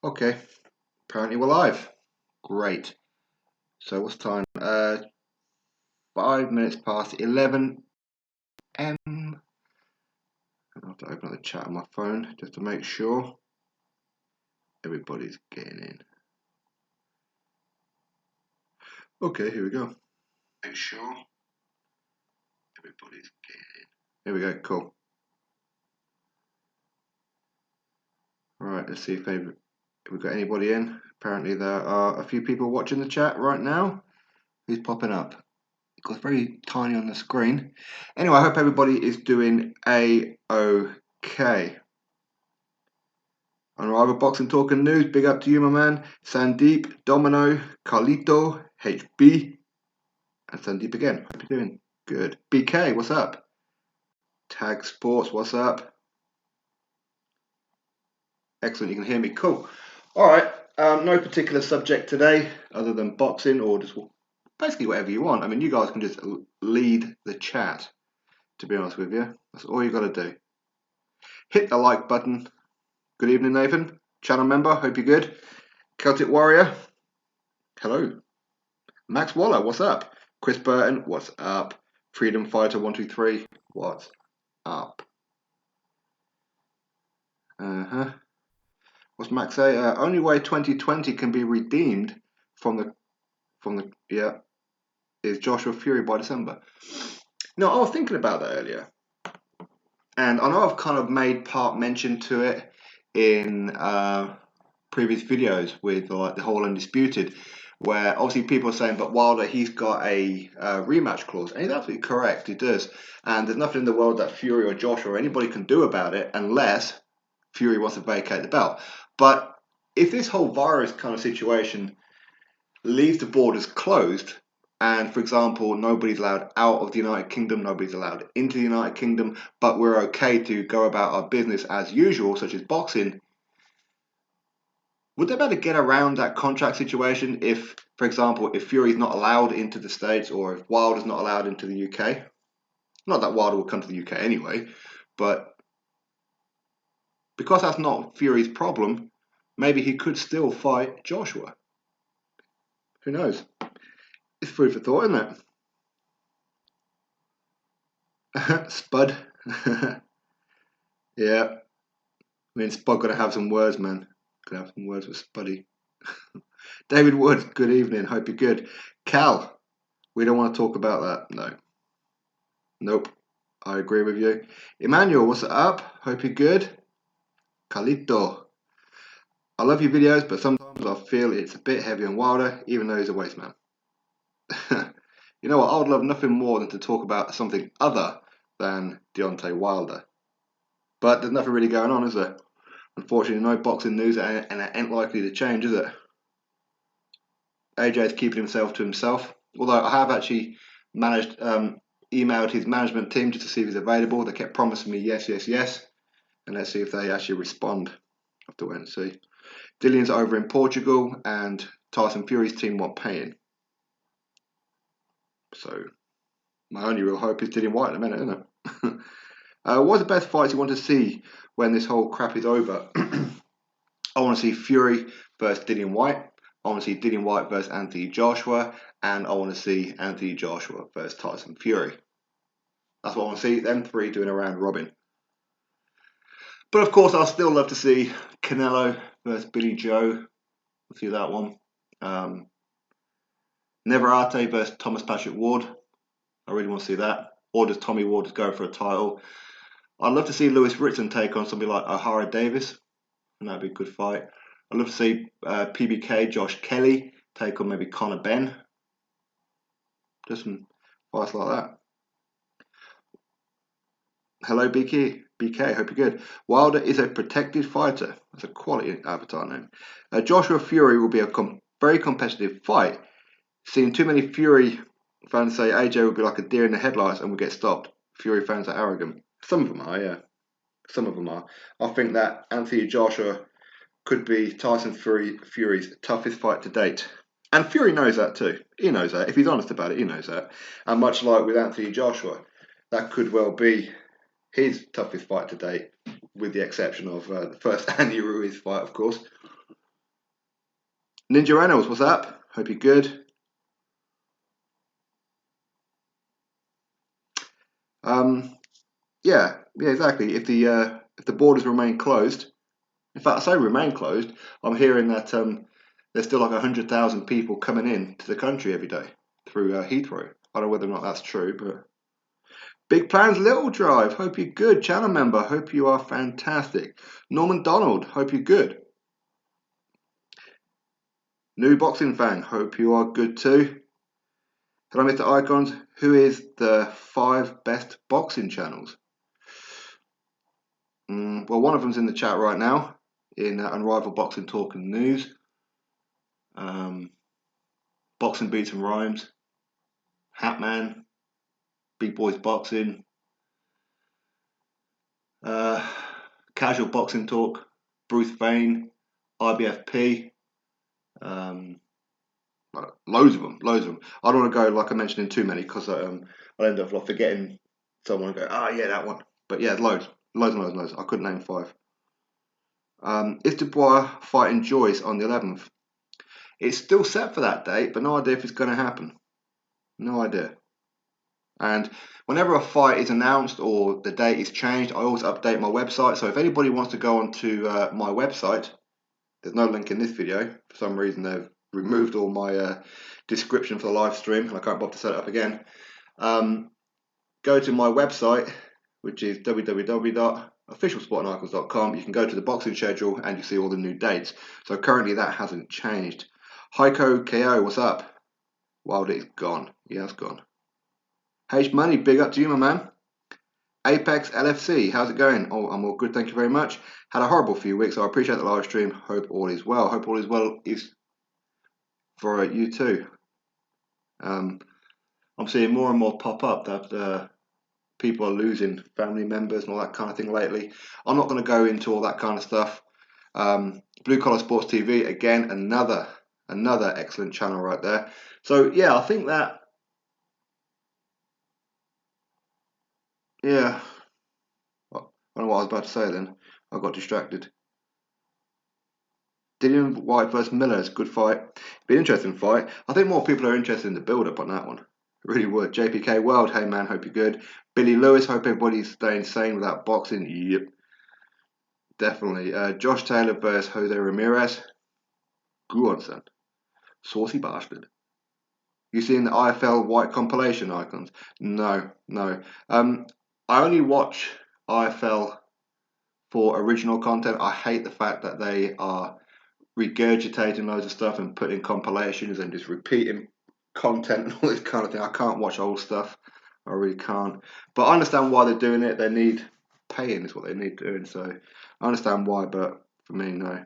Okay, apparently we're live. Great. So what's time? 5 minutes past 11 m. I have to open up the chat on my phone just to make sure everybody's getting in. Okay, here we go. Make sure everybody's getting in. Here we go, cool. Alright, let's see if we've got anybody in. Apparently there are a few people watching the chat right now. Who's popping up? It got very tiny on the screen. Anyway, I hope everybody is doing a-okay. Unrival Boxing Talk and News, big up to you, my man. Sandeep, Domino, Carlito, HB, and Sandeep again. Hope you're doing good. BK, what's up? Tag Sports, what's up? Excellent, you can hear me. Cool. All right, no particular subject today other than boxing or just basically whatever you want. I mean, you guys can just lead the chat, to be honest with you. That's all you got to do. Hit the like button. Good evening, Nathan. Channel member, hope you're good. Celtic Warrior, hello. Max Waller, what's up? Chris Burton, what's up? Freedom Fighter 123, what's up? What's Max say? Only way 2020 can be redeemed from the is Joshua Fury by December. No, I was thinking about that earlier, and I know I've kind of made part mention to it in previous videos with like the whole Undisputed, where obviously people are saying, but Wilder, he's got a rematch clause, and he's absolutely correct, he does, and there's nothing in the world that Fury or Joshua or anybody can do about it unless Fury wants to vacate the belt. But if this whole virus kind of situation leaves the borders closed, and for example, nobody's allowed out of the United Kingdom, nobody's allowed into the United Kingdom, but we're okay to go about our business as usual, such as boxing, would they be able to get around that contract situation if, for example, if Fury's not allowed into the States or if Wilder's not allowed into the UK? Not that Wilder will come to the UK anyway, but because that's not Fury's problem, maybe he could still fight Joshua. Who knows? It's food for thought, isn't it? Spud. Yeah. I mean, Spud got to have some words, man. Got to have some words with Spuddy. David Wood, good evening. Hope you're good. Cal, we don't want to talk about that. No. Nope. I agree with you. Emmanuel, what's up? Hope you're good. Carlito. I love your videos, but sometimes I feel it's a bit heavy on Wilder, even though he's a waste man. You know what? I would love nothing more than to talk about something other than Deontay Wilder. But there's nothing really going on, is there? Unfortunately, no boxing news, and it ain't likely to change, is it? AJ's keeping himself to himself. Although I have actually managed, emailed his management team just to see if he's available. They kept promising me yes, yes, yes. And let's see if they actually respond. I have to wait and see. Dillian's over in Portugal, and Tyson Fury's team won't pay him. So my only real hope is Dillian Whyte in a minute, isn't it? What are the best fights you want to see when this whole crap is over? I want to see Fury versus Dillian Whyte. I want to see Dillian Whyte versus Anthony Joshua. And I want to see Anthony Joshua versus Tyson Fury. That's what I want to see, them three doing a round robin. But of course, I'll still love to see Canelo versus Billy Joe. We'll see that one. Neverate versus Thomas Patrick Ward. I really want to see that. Or does Tommy Ward just go for a title? I'd love to see Lewis Ritson take on somebody like O'Hara Davis, and that'd be a good fight. I'd love to see PBK Josh Kelly take on maybe Conor Benn. Just some fights like that. Hello, BK. BK, hope you're good. Wilder is a protected fighter. That's a quality avatar name. Joshua Fury will be a very competitive fight. Seeing too many Fury fans say AJ will be like a deer in the headlights and will get stopped. Fury fans are arrogant. Some of them are, yeah. Some of them are. I think that Anthony Joshua could be Tyson Fury's toughest fight to date. And Fury knows that too. He knows that. If he's honest about it, he knows that. And much like with Anthony Joshua, that could well be his toughest fight to date, with the exception of the first Andy Ruiz fight, of course. Ninja Reynolds, what's up? Hope you're good. Yeah, exactly. If the borders remain closed, in fact, I say remain closed. I'm hearing that there's still like 100,000 people coming in to the country every day through Heathrow. I don't know whether or not that's true, but big plans, little drive. Hope you're good, channel member. Hope you are fantastic. Norman Donald, hope you're good. New boxing fan, hope you are good too. Hello, Mr. Icons. Who is the 5 best boxing channels? Well, one of them's in the chat right now in Unrivaled Boxing Talk and News. Boxing Beats and Rhymes, Hatman, Big Boys Boxing, Casual Boxing Talk, Bruce Vane, IBFP, loads of them. I don't want to go, like I mentioned, in too many because I'll end up like forgetting someone and go, yeah, that one. But yeah, loads. I couldn't name 5. Is Dubois fighting Joyce on the 11th? It's still set for that date, but no idea if it's going to happen. No idea. And whenever a fight is announced or the date is changed, I always update my website. So if anybody wants to go onto my website, there's no link in this video. For some reason, they've removed all my description for the live stream, and I can't bother to set it up again. Go to my website, which is www.officialsportandicons.com. You can go to the boxing schedule and you see all the new dates. So currently that hasn't changed. Heiko KO, what's up? Wild is gone. He has gone. H Money, big up to you, my man. Apex LFC, how's it going? Oh, I'm all good, thank you very much. Had a horrible few weeks, so I appreciate the live stream. Hope all is well. Hope all is well is for you too. I'm seeing more and more pop up that people are losing family members and all that kind of thing lately. I'm not going to go into all that kind of stuff. Blue Collar Sports TV, again, another excellent channel right there. So yeah, I think that, yeah, I don't know what I was about to say then. I got distracted. Dillian Whyte versus Miller is a good fight. Be an interesting fight. I think more people are interested in the build-up on that one. Really would. JPK World, hey man, hope you're good. Billy Lewis, hope everybody's staying sane without boxing. Yep, definitely. Josh Taylor versus Jose Ramirez. Go on, son. Saucy bastard. You seen the IFL White compilation icons? No. I only watch IFL for original content. I hate the fact that they are regurgitating loads of stuff and putting compilations and just repeating content and all this kind of thing. I can't watch old stuff. I really can't. But I understand why they're doing it. They need paying is what they need doing. So I understand why, but for me, no.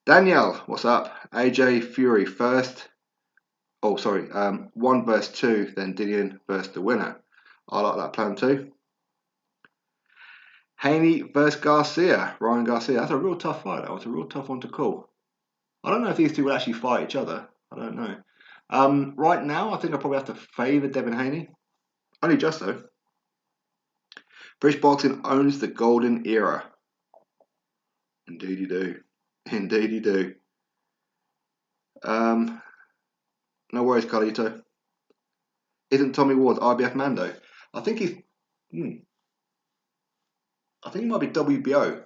Danielle, what's up? AJ Fury first. Oh, sorry. 1 versus 2, then Dillian versus the winner. I like that plan too. Haney versus Garcia. Ryan Garcia. That's a real tough fight. That was a real tough one to call. I don't know if these two will actually fight each other. I don't know. Right now, I think I probably have to favour Devin Haney. Only just though. British boxing owns the golden era. Indeed you do. Indeed you do. No worries, Carlito. Isn't Tommy Ward IBF Mando? I think he's. I think he might be WBO.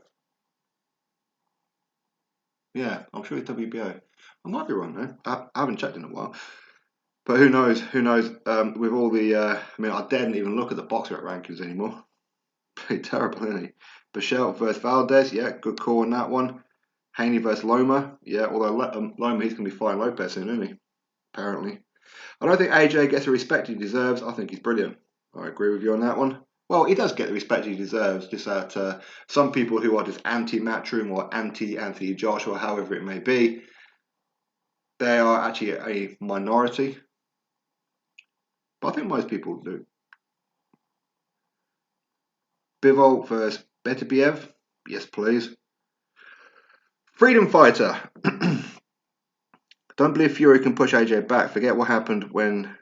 Yeah, I'm sure he's WBO. I might be wrong though. I haven't checked in a while. But who knows? Who knows? With all the, I mean, I daren't even look at the Boxrec rankings anymore. Pretty terrible, isn't he? Bichelle versus Valdez, yeah, good call on that one. Haney versus Loma, yeah, although Loma, he's going to be fighting Lopez soon, isn't he? Apparently. I don't think AJ gets the respect he deserves. I think he's brilliant. I agree with you on that one. Well, he does get the respect he deserves, just that some people who are just anti-Matchroom or anti-Anthony Joshua, however it may be, they are actually a minority. But I think most people do. Bivol versus Beterbiev, yes please. Freedom Fighter. Don't believe Fury can push AJ back. Forget what happened when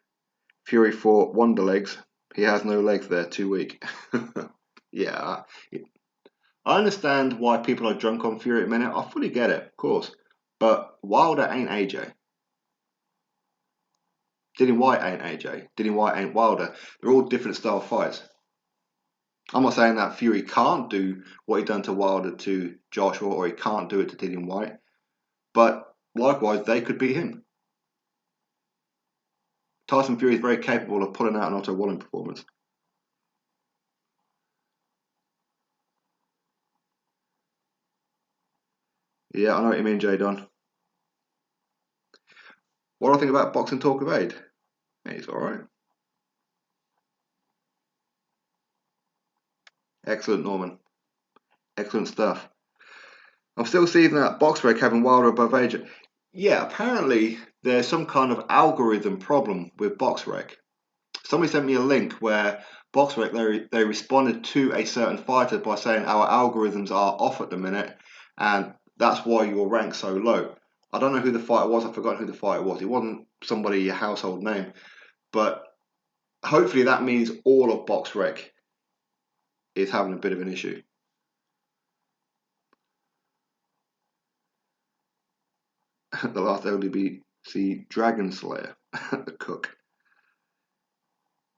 Fury fought Wonder Legs. He has no legs there, too weak. Yeah, I understand why people are drunk on Fury at the minute. I fully get it, of course. But Wilder ain't AJ. Dillian Whyte ain't AJ. Dillian Whyte ain't Wilder. They're all different style fights. I'm not saying that Fury can't do what he done to Wilder to Joshua, or he can't do it to Dillian Whyte, but likewise, they could beat him. Tyson Fury is very capable of pulling out an Otto Wallen performance. Yeah, I know what you mean, J Don. What do I think about Boxing Talk of Aid? He's alright. Excellent, Norman. Excellent stuff. I'm still seeing that Boxrec having Wilder above AJ. Yeah, apparently there's some kind of algorithm problem with Boxrec. Somebody sent me a link where Boxrec, they responded to a certain fighter by saying our algorithms are off at the minute, and that's why your rank's so low. I don't know who the fighter was. I forgot who the fighter was. It wasn't somebody a household name, but hopefully that means all of Boxrec is having a bit of an issue. The last LDBC Dragon Slayer, the cook.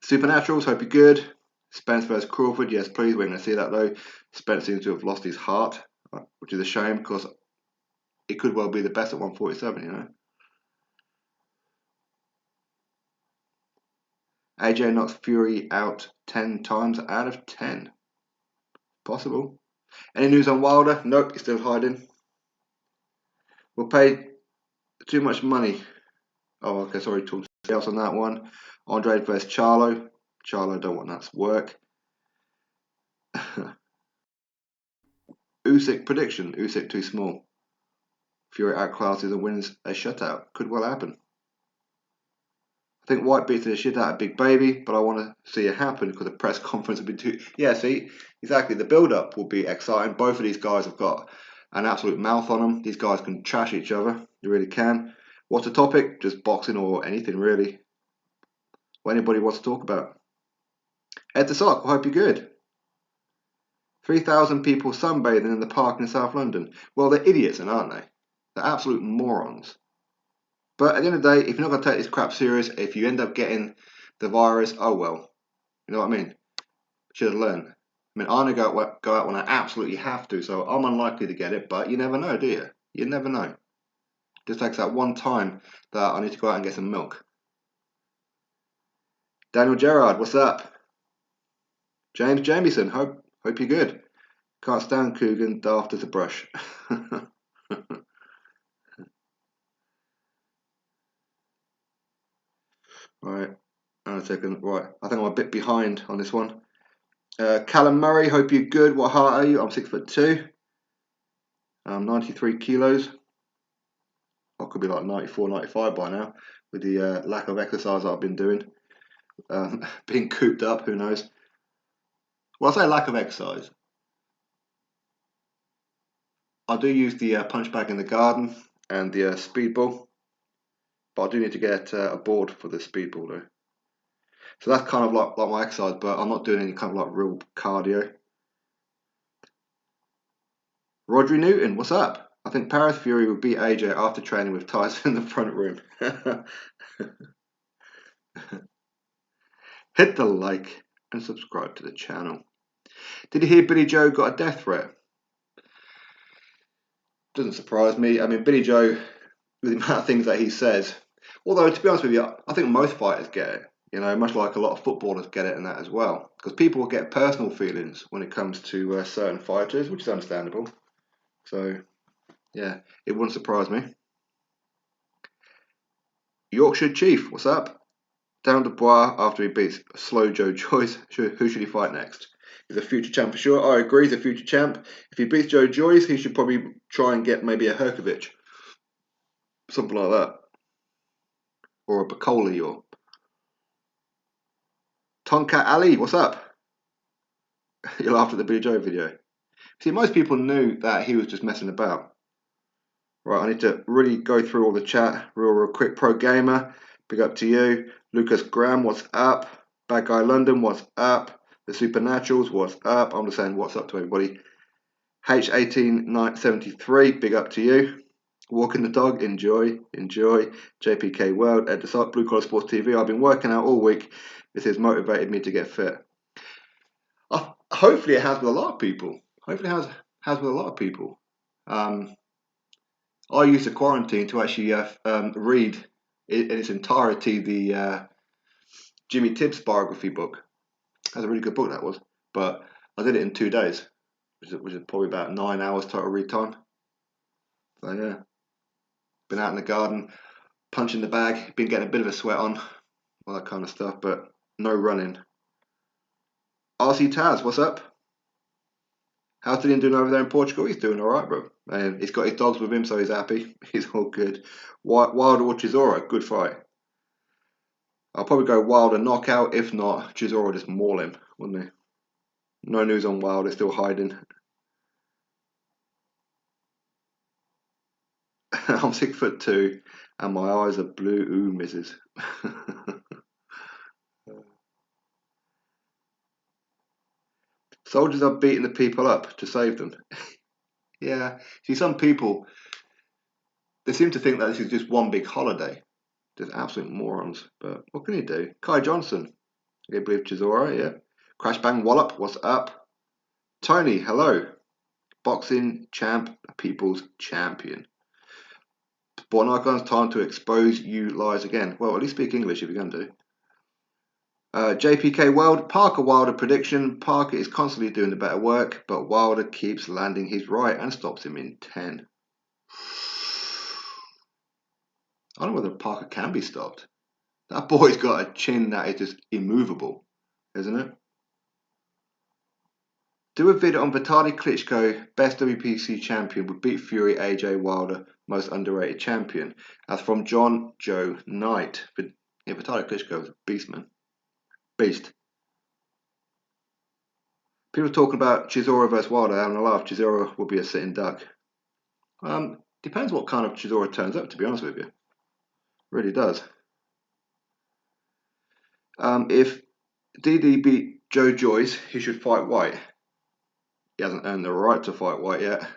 Supernaturals, hope you're good. Spence versus Crawford, yes please, we're going to see that though. Spence seems to have lost his heart, which is a shame because it could well be the best at 147, you know. AJ knocks Fury out 10 times out of 10. Possible. Any news on Wilder? Nope, he's still hiding. We'll pay too much money. Oh, okay, sorry, talk to else on that one. Andre versus Charlo. Charlo don't want that to work. Usyk prediction. Usyk too small. Fury outclasses and wins a shutout. Could well happen. I think White beats the shit out of Big Baby, but I want to see it happen because the press conference will be too. Yeah, see, exactly. The build-up will be exciting. Both of these guys have got an absolute mouth on them. These guys can trash each other. They really can. What's the topic? Just boxing or anything really. What anybody wants to talk about. Ed the Sock, I hope you're good. 3,000 people sunbathing in the park in South London. Well, they're idiots, aren't they? They're absolute morons. But at the end of the day, if you're not going to take this crap serious, if you end up getting the virus, oh well. You know what I mean? Should have learned. I mean, I'm going to go out when I absolutely have to, so I'm unlikely to get it, but you never know, do you? You never know. Just takes that one time that I need to go out and get some milk. Daniel Gerard, what's up? James Jamieson, hope you're good. Can't stand Coogan, daft as a brush. Right, a second. Right, I think I'm a bit behind on this one. Callum Murray, hope you're good. What height are you? I'm 6'2". I'm 93 kilos. I could be like 94, 95 by now with the lack of exercise I've been doing. Being cooped up, who knows? Well, I say lack of exercise. I do use the punch bag in the garden and the speedball, but I do need to get a board for the speedball though. So that's kind of like my exercise, but I'm not doing any kind of like real cardio. Rodri Newton, what's up? I think Paris Fury will beat AJ after training with Tyson in the front room. Hit the like and subscribe to the channel. Did you hear Billy Joe got a death threat? Doesn't surprise me. I mean, Billy Joe, with the amount of things that he says, although to be honest with you, I think most fighters get it. You know, much like a lot of footballers get it and that as well. Because people get personal feelings when it comes to certain fighters, which is understandable. So, yeah, it wouldn't surprise me. Yorkshire Chief, what's up? Down Dubois after he beats slow Joe Joyce. Who should he fight next? He's a future champ for sure. I agree, he's a future champ. If he beats Joe Joyce, he should probably try and get maybe a Herkovich. Something like that. Or a Bacoli or Tonkat Ali, what's up? You laughed at the Billy Joe video. See, most people knew that he was just messing about. Right, I need to really go through all the chat real quick. Pro Gamer, big up to you. Lucas Graham, what's up? Bad Guy London, what's up? The Supernaturals, what's up? I'm just saying what's up to everybody. H18973, big up to you. Walking the dog, enjoy. JPK World, at the Blue Collar Sports TV. I've been working out all week. This has motivated me to get fit. Hopefully it has with a lot of people. Hopefully it has with a lot of people. I used the quarantine to actually read in its entirety the Jimmy Tibbs biography book. That's a really good book, that was. But I did it in 2 days, which is probably about 9 hours total read time. So yeah, been out in the garden, punching the bag, been getting a bit of a sweat on, all that kind of stuff, but no running. RC Taz, what's up? How's Dillian doing over there in Portugal? He's doing all right, bro. He's got his dogs with him, so he's happy. He's all good. Wilder or Chisora, good fight. I'll probably go Wilder knockout. If not, Chisora just maul him, wouldn't he? No news on Wilder, still hiding. I'm 6'2" and my eyes are blue. Ooh, misses. Soldiers are beating the people up to save them. Yeah. See, some people, they seem to think that this is just one big holiday. Just absolute morons. But what can you do? Kai Johnson. I believe Chisora, yeah. Crash Bang Wallop, what's up? Tony, hello. Boxing champ, people's champion. Born Icon's time to expose you lies again. Well, at least speak English if you're going to. JPK World, Parker Wilder prediction. Parker is constantly doing the better work, but Wilder keeps landing his right and stops him in 10. I don't know whether Parker can be stopped. That boy's got a chin that is just immovable, isn't it? Do a video on Vitaly Klitschko, best WPC champion, would beat Fury, AJ Wilder, most underrated champion. That's from John Joe Knight. Yeah, Vitaly Klitschko is a beast, man. Beast. People talking about Chisora versus Wilder, having a laugh. Chisora will be a sitting duck. Depends what kind of Chisora turns up, to be honest with you. Really does. If DD beat Joe Joyce, he should fight White. He hasn't earned the right to fight White yet.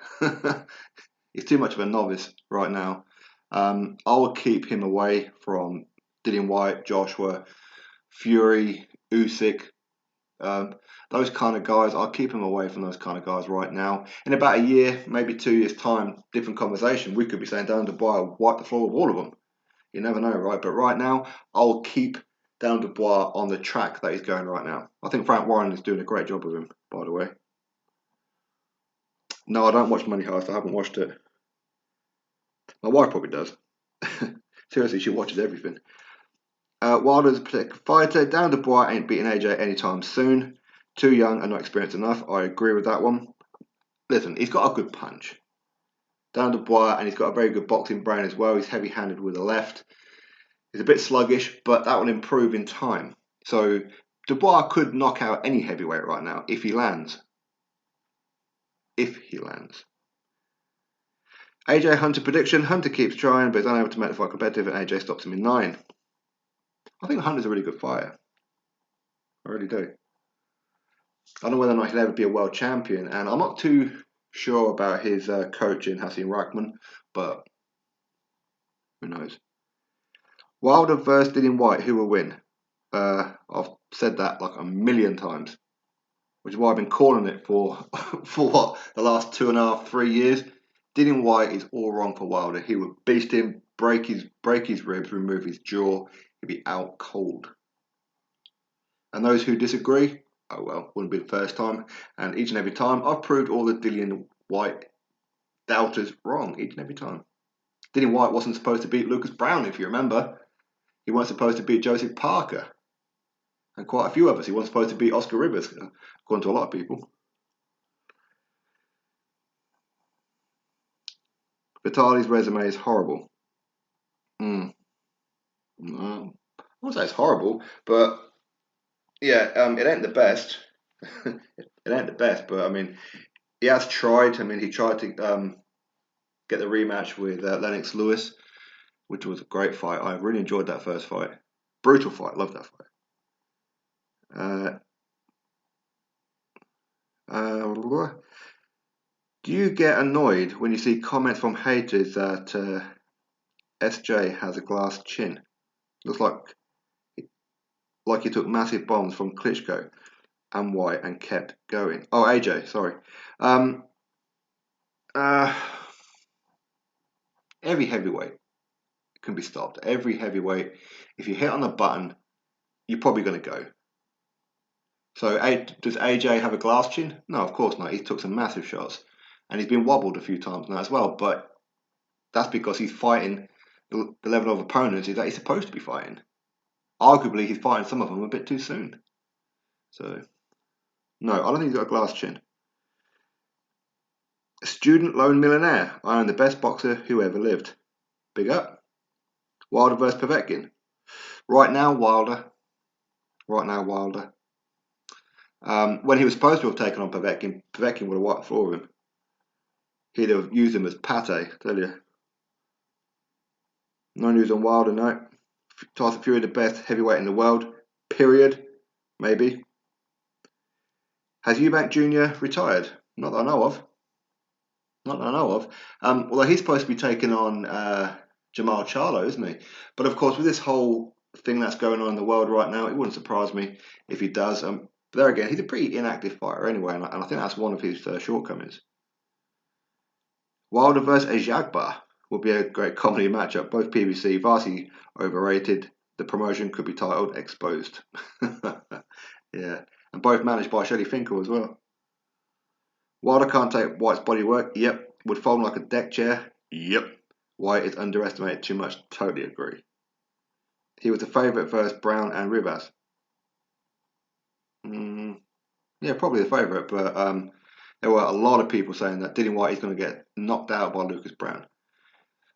He's too much of a novice right now. I will keep him away from Dillian Whyte, Joshua, Fury, Usyk. Those kind of guys, I'll keep him away from those kind of guys right now. In about a year, maybe 2 years' time, different conversation. We could be saying Dylan Dubois wipe the floor with all of them. You never know, right? But right now, I'll keep Dylan Dubois on the track that he's going right now. I think Frank Warren is doing a great job with him, by the way. No, I don't watch Money Heist. I haven't watched it. My wife probably does. Seriously, she watches everything. Wilder's a particular fighter. Dylan Dubois ain't beating AJ anytime soon. Too young and not experienced enough. I agree with that one. Listen, he's got a good punch. Dylan Dubois, and he's got a very good boxing brain as well. He's heavy-handed with the left. He's a bit sluggish, but that will improve in time. So Dubois could knock out any heavyweight right now if he lands. If he lands. AJ Hunter prediction. Hunter keeps trying, but is unable to make the fight competitive, and AJ stops him in 9. I think Hunter's a really good fighter. I really do. I don't know whether or not he'll ever be a world champion, and I'm not too sure about his coach in Hasim Rahman, but who knows? Wilder versus Dillian Whyte, who will win? I've said that like a million times, which is why I've been calling it for what, the last 2.5, 3 years. Dillian Whyte is all wrong for Wilder. He would beast him, break his ribs, remove his jaw. He'd be out cold. And those who disagree, oh well, wouldn't be the first time. And each and every time, I've proved all the Dillian Whyte doubters wrong each and every time. Dillian Whyte wasn't supposed to beat Lucas Brown, if you remember. He wasn't supposed to beat Joseph Parker. And quite a few others. He wasn't supposed to beat Oscar Rivers, according to a lot of people. Vitaly's resume is horrible. No, I won't say it's horrible, but yeah, it ain't the best. It ain't the best, but I mean, he has tried. I mean, he tried to get the rematch with Lennox Lewis, which was a great fight. I really enjoyed that first fight. Brutal fight. Loved that fight. Do you get annoyed when you see comments from haters that SJ has a glass chin? Looks like he took massive bombs from Klitschko and Whyte and kept going. Oh, AJ, sorry. Uh, every heavyweight can be stopped. Every heavyweight, if you hit on the button, you're probably going to go. So does AJ have a glass chin? No, of course not. He took some massive shots. And he's been wobbled a few times now as well. But that's because he's fighting the level of opponents that he's supposed to be fighting. Arguably, he's fighting some of them a bit too soon. So, no, I don't think he's got a glass chin. Student loan millionaire. I am the best boxer who ever lived. Big up. Wilder versus Povetkin. Right now, Wilder. When he was supposed to have taken on Povetkin, Povetkin would have wiped the floor of him. He'd have used him as pate, tell you. No news on Wilder, no. Tyson Fury, the best heavyweight in the world. Period. Maybe. Has Eubank Jr. retired? Not that I know of. Although he's supposed to be taking on Jamal Charlo, isn't he? But of course, with this whole thing that's going on in the world right now, it wouldn't surprise me if he does. But there again, he's a pretty inactive fighter anyway, and I think that's one of his shortcomings. Wilder versus Ajagba would be a great comedy matchup. Both PBC, vastly overrated. The promotion could be titled Exposed. Yeah, and both managed by Shelley Finkel as well. Wilder can't take Whyte's body work. Yep. Would fold like a deck chair. Yep. Whyte is underestimated too much. Totally agree. He was the favourite versus Brown and Rivas. Yeah, probably the favourite, but there were a lot of people saying that Dillian Whyte is going to get knocked out by Lucas Brown.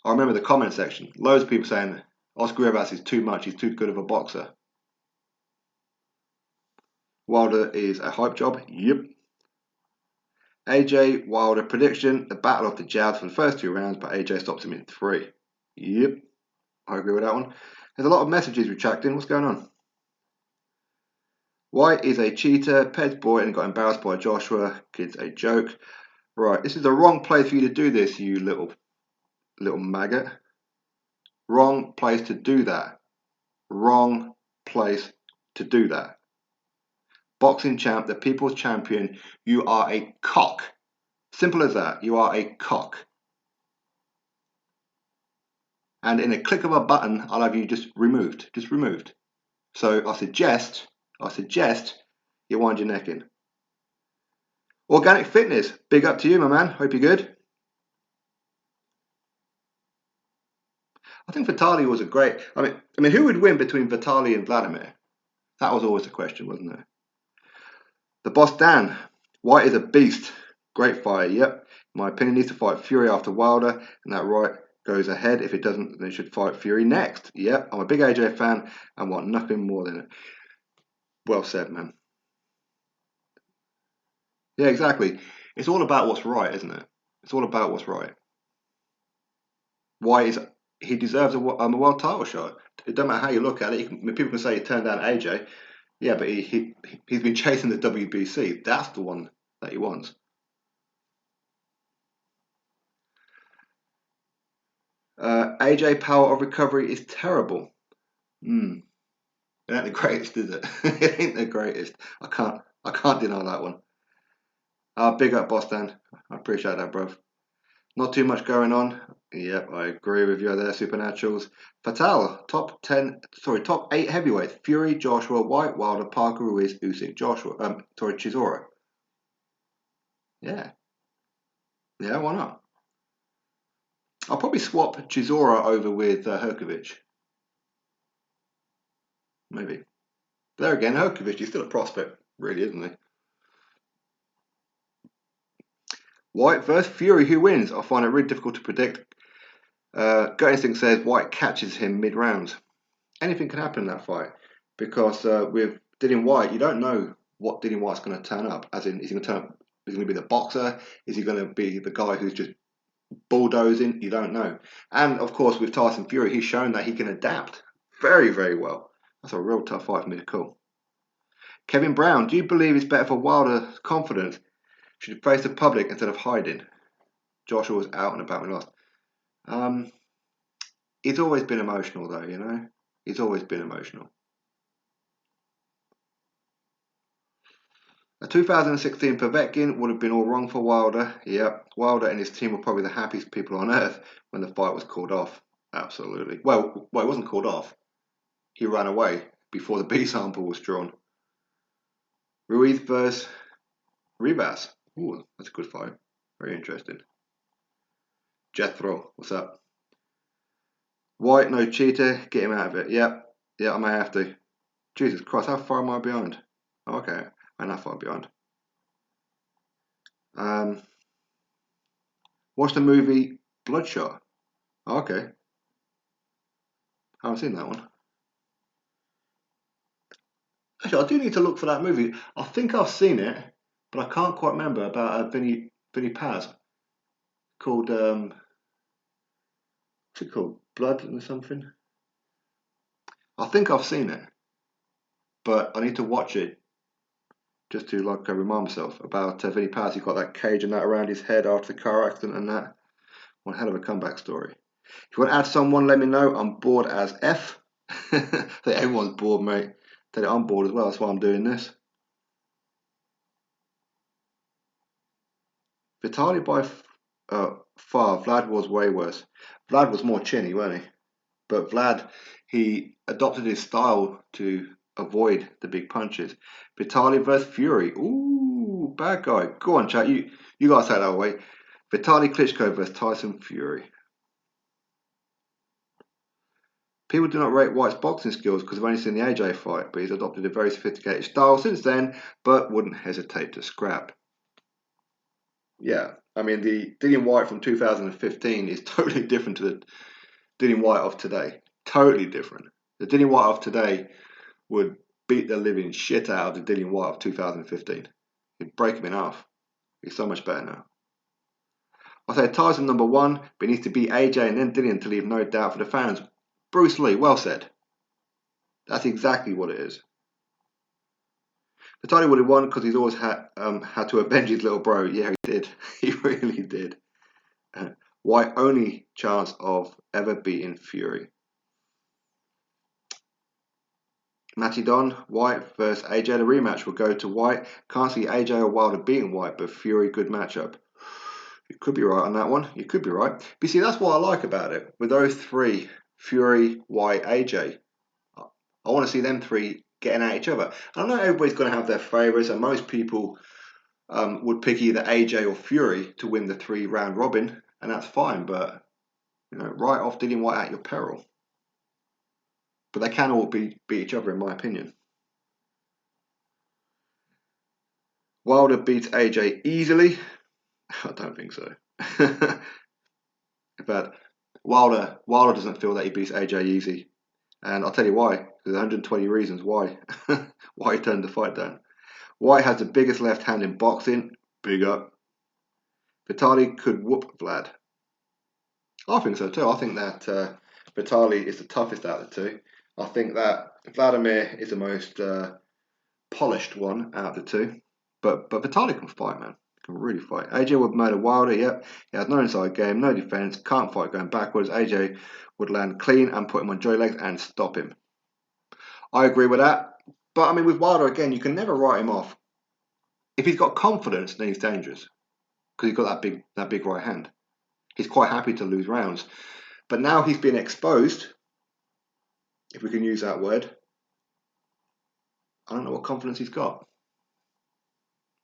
I remember the comment section. Loads of people saying Oscar Rivas is too much. He's too good of a boxer. Wilder is a hype job. Yep. AJ Wilder prediction: the battle of the jabs for the first 2 rounds, but AJ stops him in 3. Yep, I agree with that one. There's a lot of messages retracting. What's going on? Whyte is a cheater, Ped's boy, and got embarrassed by Joshua. Kid's a joke. Right, this is the wrong place for you to do this, you little maggot. Wrong place to do that. Wrong place to do that. Boxing champ, the people's champion, you are a cock. Simple as that. You are a cock. And in a click of a button, I'll have you just removed. Just removed. So I suggest you wind your neck in. Organic Fitness, big up to you, my man. Hope you're good. I think Vitali was a great. I mean, who would win between Vitali and Vladimir? That was always the question, wasn't it? The boss Dan, Whyte is a beast. Great fight. Yep. In my opinion, needs to fight Fury after Wilder, and that right goes ahead. If it doesn't, then should fight Fury next. Yep. I'm a big AJ fan and want nothing more than it. Well said, man. Yeah, exactly. It's all about what's right, isn't it? It's all about what's right. He deserves a world title shot. It doesn't matter how you look at it. People can say he turned down AJ. Yeah, but he's been chasing the WBC. That's the one that he wants. AJ power of recovery is terrible. It ain't the greatest, is it? It ain't the greatest. I can't deny that one. Big up, Boston. I appreciate that, bro. Not too much going on. Yep, I agree with you there, Supernaturals. Fatal, top 8 heavyweights. Fury, Joshua, Whyte, Wilder, Parker, Ruiz, Usyk, Chisora. Yeah. Yeah, why not? I'll probably swap Chisora over with Herkovic. Maybe. There again, Herkovic is still a prospect, really, isn't he? Whyte versus Fury, who wins? I find it really difficult to predict. Gut instinct says Whyte catches him mid-round. Anything can happen in that fight because with Dillian Whyte, you don't know what Dillian Whyte's going to turn up. As in, is he going to turn up? Is he going to be the boxer? Is he going to be the guy who's just bulldozing? You don't know. And of course, with Tyson Fury, he's shown that he can adapt very, very well. That's a real tough fight for me to call. Kevin Brown, do you believe it's better for Wilder's confidence should he face the public instead of hiding? Joshua was out and about when he lost. He's always been emotional, though, you know? He's always been emotional. A 2016 Povetkin would have been all wrong for Wilder. Yep, Wilder and his team were probably the happiest people on earth when the fight was called off. Absolutely. Well, it wasn't called off. He ran away before the B sample was drawn. Ruiz versus Rivas. Ooh, that's a good fight. Very interesting. Jethro, what's up? White, no cheater. Get him out of it. Yep. Yeah, I may have to. Jesus Christ, how far am I behind? Oh, okay, I'm not far behind. Watch the movie Bloodshot. Oh, okay. I haven't seen that one. Actually, I do need to look for that movie. I think I've seen it, but I can't quite remember about Vinny Paz called what's it called? Blood and something. I think I've seen it, but I need to watch it just to like remind myself about Vinny Paz. He got that cage and that around his head after the car accident and that. One hell of a comeback story. If you want to add someone, let me know. I'm bored as F. I think everyone's bored, mate. Tell you, I'm bored as well. That's why I'm doing this. Vitaly by far. Vlad was way worse. Vlad was more chinny, wasn't he? But Vlad, he adopted his style to avoid the big punches. Vitaly versus Fury. Ooh, bad guy. Go on, chat. You guys say that away. Vitaly Klitschko versus Tyson Fury. People do not rate White's boxing skills because they've only seen the AJ fight, but he's adopted a very sophisticated style since then, but wouldn't hesitate to scrap. Yeah, I mean, the Dillian Whyte from 2015 is totally different to the Dillian Whyte of today. Totally different. The Dillian Whyte of today would beat the living shit out of the Dillian Whyte of 2015. He'd break him in half. He's so much better now. I say Tyson #1, but he needs to beat AJ and then Dillian to leave no doubt for the fans. Bruce Lee, well said. That's exactly what it is. Vitaly would have won because he's always had to avenge his little bro. Yeah, he did. He really did. White only chance of ever beating Fury. Matty Don, White versus AJ. The rematch will go to White. Can't see AJ or Wilder beating White, but Fury, good matchup. You could be right on that one. You could be right. But you see, that's what I like about it. With those three, Fury, White, AJ, I want to see them three getting at each other. I know everybody's going to have their favourites, and most people would pick either AJ or Fury to win the 3-round robin, and that's fine. But you know, right off Dillian Whyte at your peril. But they can all beat each other, in my opinion. Wilder beats AJ easily. I don't think so. In fact, Wilder doesn't feel that he beats AJ easy, and I'll tell you why. There's 120 reasons why why he turned the fight down. White has the biggest left hand in boxing. Big up. Vitaly could whoop Vlad. I think so too. I think that Vitaly is the toughest out of the two. I think that Vladimir is the most polished one out of the two. But Vitaly can fight, man. Can really fight. AJ would murder Wilder, yep. He has no inside game, no defense, can't fight going backwards. AJ would land clean and put him on joy legs and stop him. I agree with that. But I mean, with Wilder, again, you can never write him off. If he's got confidence, then he's dangerous. Because he's got that big right hand. He's quite happy to lose rounds. But now he's been exposed, if we can use that word. I don't know what confidence he's got.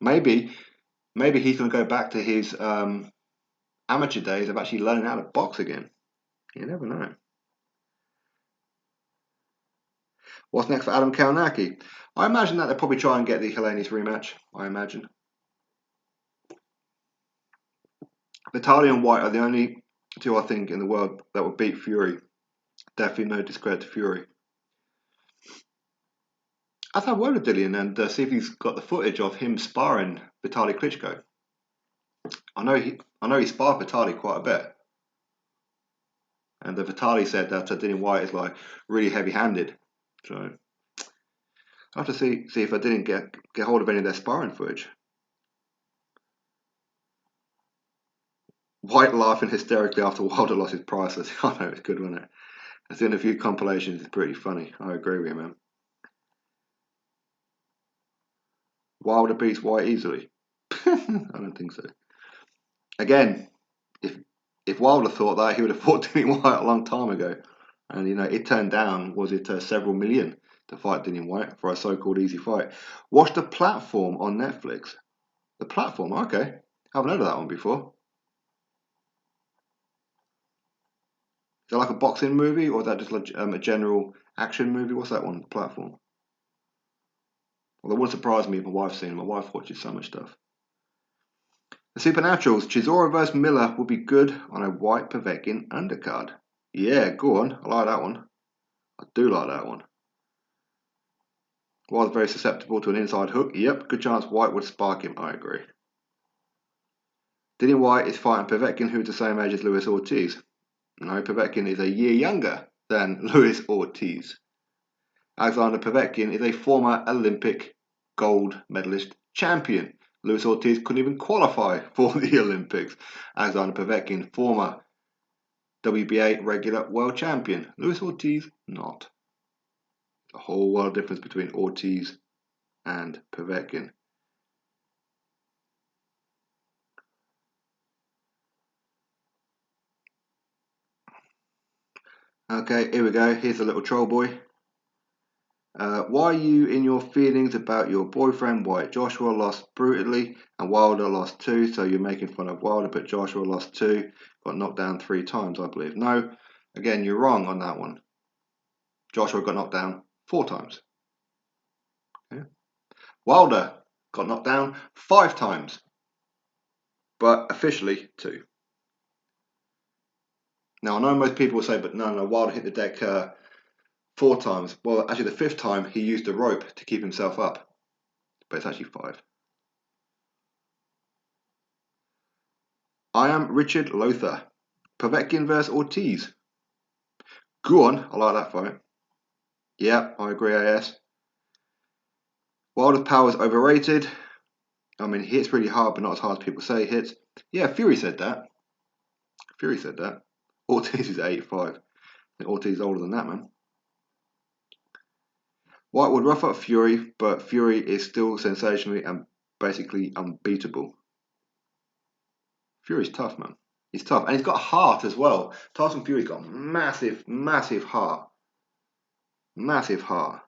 Maybe he's going to go back to his amateur days of actually learning how to box again. You never know. What's next for Adam Kalnacki? I imagine that they'll probably try and get the Helenius rematch. I imagine. Vitaly and White are the only two I think in the world that would beat Fury. Definitely no discredit to Fury. I've had word with Dillian and see if he's got the footage of him sparring Vitaly Klitschko. I know he sparred Vitaly quite a bit. And the Vitaly said that Dillian Whyte is like really heavy-handed. So I have to see if I didn't get hold of any of their sparring footage. White laughing hysterically after Wilder lost his priceless. I know, it's good, wasn't it? I've seen a few compilations. It's pretty funny. I agree with you, man. Wilder beats White easily. I don't think so. Again, if Wilder thought that, he would have fought Dillian Whyte a long time ago. And it turned down, was it several million to fight Dillian Whyte for a so-called easy fight? Watch The Platform on Netflix. The Platform, okay. I haven't heard of that one before. Is that like a boxing movie, or is that just like a general action movie? What's that one? The Platform. Well, that wouldn't surprise me if my wife's seen it. My wife watches so much stuff. The Supernaturals, Chisora vs Miller will be good on a White Povetkin undercard. Yeah, go on. I like that one. I do like that one. Was very susceptible to an inside hook. Yep, good chance White would spark him. I agree. Dillian Whyte is fighting Povetkin, who's the same age as Luis Ortiz. No, Povetkin is a year younger than Luis Ortiz. Alexander Povetkin is a former Olympic gold medalist champion. Luis Ortiz couldn't even qualify for the Olympics. Alexander Povetkin, former WBA regular world champion. Luis Ortiz, not. A whole world difference between Ortiz and Povetkin. Okay, here we go. Here's a little troll boy. Why are you in your feelings about your boyfriend White? Joshua lost brutally and Wilder lost 2, so you're making fun of Wilder, but Joshua lost 2, got knocked down 3 times, I believe. No, again, you're wrong on that one. Joshua got knocked down 4 times. Okay. Wilder got knocked down 5 times, but officially 2. Now, I know most people will say, but no, Wilder hit the deck 4 times. Well, actually, the 5th time he used a rope to keep himself up, but it's actually 5. I am Richard Lothar. Povetkin vs Ortiz. Go on, I like that fight. Yeah, I agree, AS. Wilder's power is overrated. I mean, he hits really hard, but not as hard as people say he hits. Yeah, Fury said that. Fury said that. Ortiz is 85. I think Ortiz is older than that, man. White would rough up Fury, but Fury is still sensationally and basically unbeatable. Fury's tough, man. He's tough. And he's got heart as well. Tyson Fury's got massive, massive heart. Massive heart.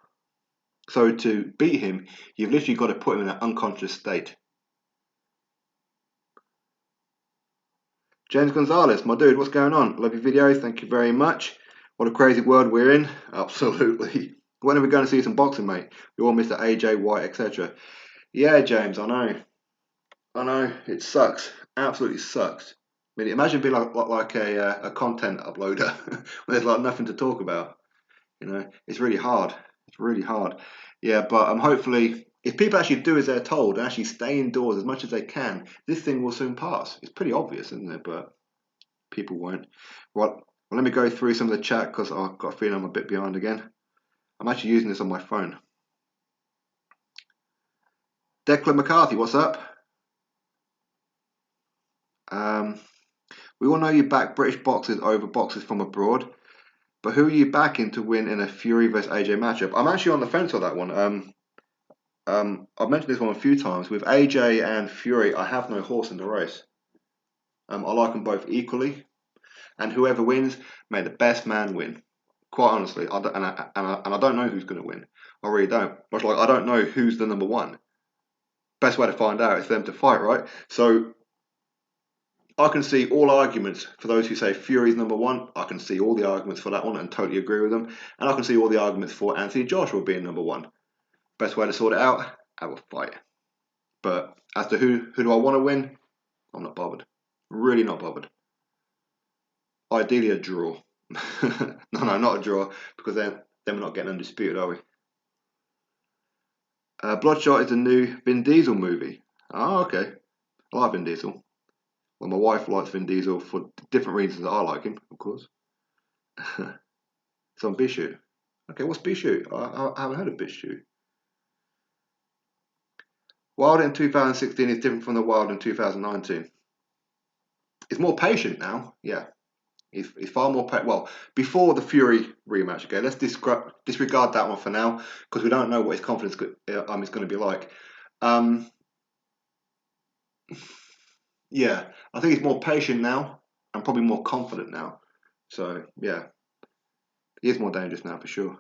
So to beat him, you've literally got to put him in an unconscious state. James Gonzalez, my dude, what's going on? Love your videos, thank you very much. What a crazy world we're in. Absolutely. When are we going to see some boxing, mate? We all miss the AJ White, etc. Yeah, James, I know. I know, it sucks. Absolutely sucks. I mean, imagine being like a content uploader when there's like nothing to talk about. It's really hard. It's really hard. Yeah, but hopefully, if people actually do as they're told and actually stay indoors as much as they can, this thing will soon pass. It's pretty obvious, isn't it? But people won't. Well, let me go through some of the chat because I've got a feeling I'm a bit behind again. I'm actually using this on my phone. Declan McCarthy, what's up? We all know you back British boxers over boxers from abroad, but who are you backing to win in a Fury vs AJ matchup? I'm actually on the fence on that one. I've mentioned this one a few times. With AJ and Fury, I have no horse in the race. I like them both equally, and whoever wins, may the best man win. Quite honestly, I don't know who's going to win. I really don't. Much like I don't know who's the number one. Best way to find out is for them to fight, right? So I can see all arguments for those who say Fury's number one. I can see all the arguments for that one and totally agree with them. And I can see all the arguments for Anthony Joshua being number one. Best way to sort it out, have a fight. But as to who do I want to win, I'm not bothered. Really not bothered. Ideally a draw. No, not a draw, because then we're not getting undisputed, are we? Bloodshot is a new Vin Diesel movie. Oh, okay. I like Vin Diesel. Well, my wife likes Vin Diesel for different reasons that I like him, of course. It's on Bishoot. Okay, what's Bishoot? I haven't heard of Bishoot. Wild in 2016 is different from the Wild in 2019. He's more patient now. Yeah, he's far more patient. Well, before the Fury rematch, okay, let's disregard that one for now because we don't know what his confidence is going to be like. Yeah, I think he's more patient now and probably more confident now. So yeah, he is more dangerous now for sure.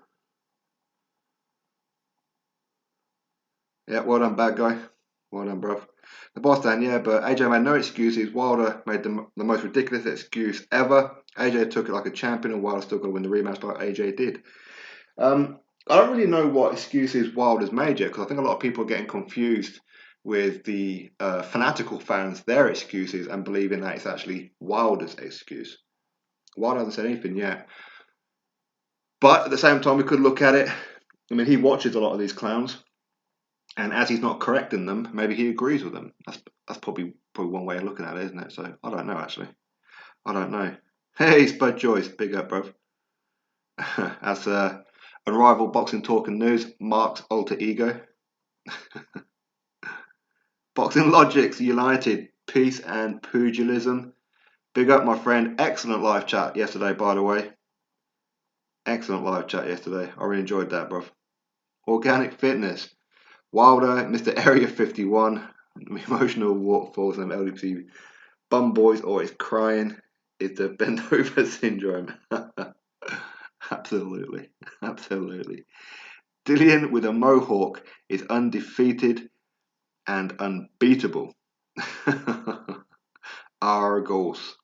Yeah, well done, bad guy. Well done, bro. The boss Dan, yeah, but AJ made no excuses. Wilder made the most ridiculous excuse ever. AJ took it like a champion, and Wilder still going to win the rematch like AJ did. I don't really know what excuses Wilder's made yet because I think a lot of people are getting confused with the fanatical fans, their excuses, and believing that it's actually Wilder's excuse. Wilder hasn't said anything yet. But at the same time, we could look at it. I mean, he watches a lot of these clowns. And as he's not correcting them, maybe he agrees with them. That's probably one way of looking at it, isn't it? So I don't know actually. I don't know. Hey, Spud Joyce, big up, bro. As Unrivaled Boxing Talk and News, Mark's alter ego. Boxing Logics United, peace and pugilism. Big up, my friend. Excellent live chat yesterday, by the way. Excellent live chat yesterday. I really enjoyed that, bro. Organic Fitness. Wilder, Mr. Area 51, emotional waterfalls and LDP bum boys always crying. It's the bend over syndrome. Absolutely. Absolutely. Dillian with a mohawk is undefeated and unbeatable. Argos.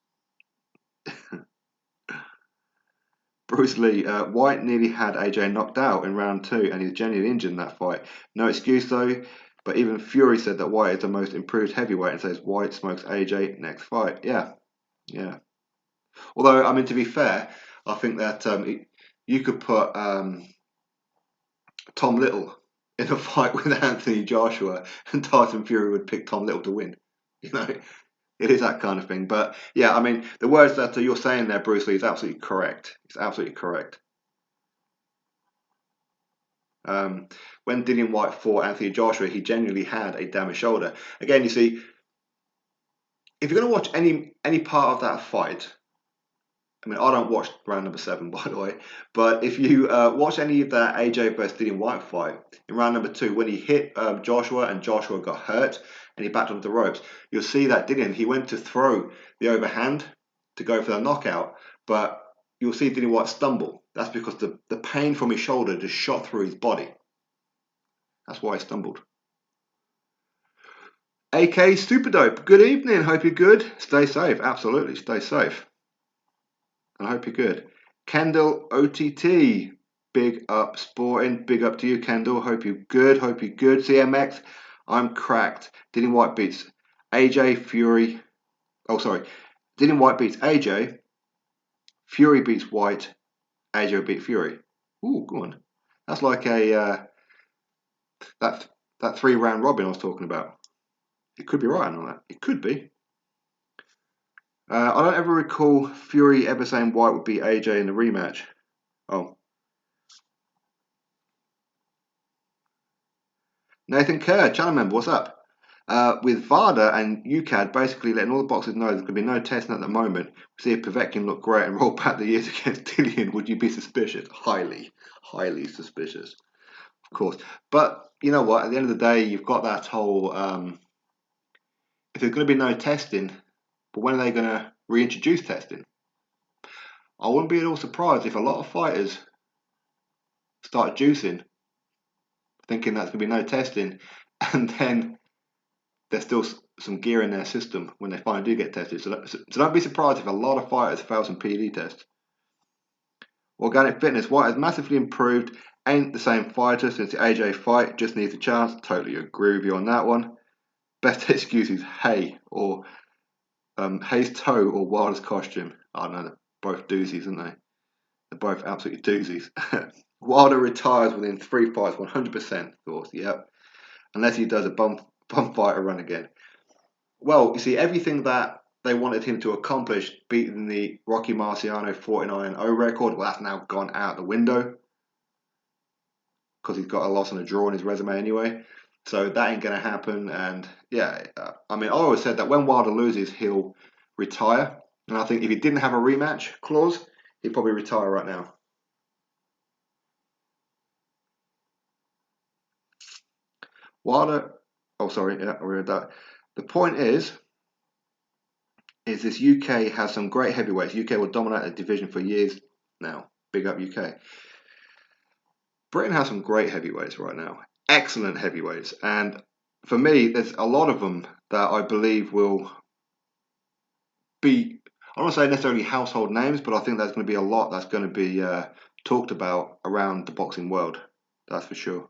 Bruce Lee, White nearly had AJ knocked out in round 2 and he's genuinely injured in that fight. No excuse though, but even Fury said that White is the most improved heavyweight and says White smokes AJ next fight. Yeah, yeah. Although, I mean, to be fair, I think that you could put Tom Little in a fight with Anthony Joshua and Tyson Fury would pick Tom Little to win. You know, it is that kind of thing. But yeah, I mean, the words that you're saying there, Bruce Lee, is absolutely correct. It's absolutely correct. When Dillian Whyte fought Anthony Joshua, he genuinely had a damaged shoulder. Again, you see, if you're going to watch any part of that fight, I mean, I don't watch round number 7, by the way, but if you watch any of that AJ versus Dillian Whyte fight in round number 2, when he hit Joshua and Joshua got hurt and he backed onto the ropes, you'll see that Dillian, he went to throw the overhand to go for the knockout, but you'll see Dillian Whyte stumble. That's because the pain from his shoulder just shot through his body. That's why he stumbled. AK Super Dope, good evening. Hope you're good. Stay safe. Absolutely, stay safe. And I hope you're good. Kendall OTT, big up sporting. Big up to you, Kendall. Hope you're good. Hope you're good. CMX, I'm cracked. Dillian Whyte beats AJ Fury. Oh, sorry. Dillian Whyte beats AJ. Fury beats White. AJ will beat Fury. Ooh, go on. That's like a that 3-round robin I was talking about. It could be right on that. It could be. I don't ever recall Fury ever saying White would beat AJ in the rematch. Oh. Nathan Kerr, channel member, what's up? With VADA and UCAD basically letting all the boxers know there's going to be no testing at the moment. See if Povetkin looked great and roll back the years against Dillian, would you be suspicious? Highly, highly suspicious, of course. But you know what? At the end of the day, you've got that whole if there's going to be no testing, but when are they going to reintroduce testing? I wouldn't be at all surprised if a lot of fighters start juicing, thinking that's going to be no testing, and then there's still some gear in their system when they finally do get tested. So don't be surprised if a lot of fighters fail some PD tests. Organic Fitness, White has massively improved. Ain't the same fighter since the AJ fight. Just needs a chance. Totally agree with you on that one. Best excuse is Hay or Hay's toe or Wilder's costume. I don't know. They're both doozies, aren't they? They're both absolutely doozies. Wilder retires within 3 fights, 100%. Thoughts, yep. Unless he does a bum fighter run again. Well, you see, everything that they wanted him to accomplish, beating the Rocky Marciano 49-0 record, well, that's now gone out the window because he's got a loss and a draw on his resume anyway. So that ain't going to happen. And yeah, I mean, I always said that when Wilder loses, he'll retire. And I think if he didn't have a rematch clause, he'd probably retire right now. Wilder, oh sorry, yeah, I read that. The point is this UK has some great heavyweights. UK will dominate the division for years now. Big up UK. Britain has some great heavyweights right now. Excellent heavyweights. And for me, there's a lot of them that I believe will be, I don't want to say necessarily household names, but I think there's going to be a lot that's going to be talked about around the boxing world. That's for sure.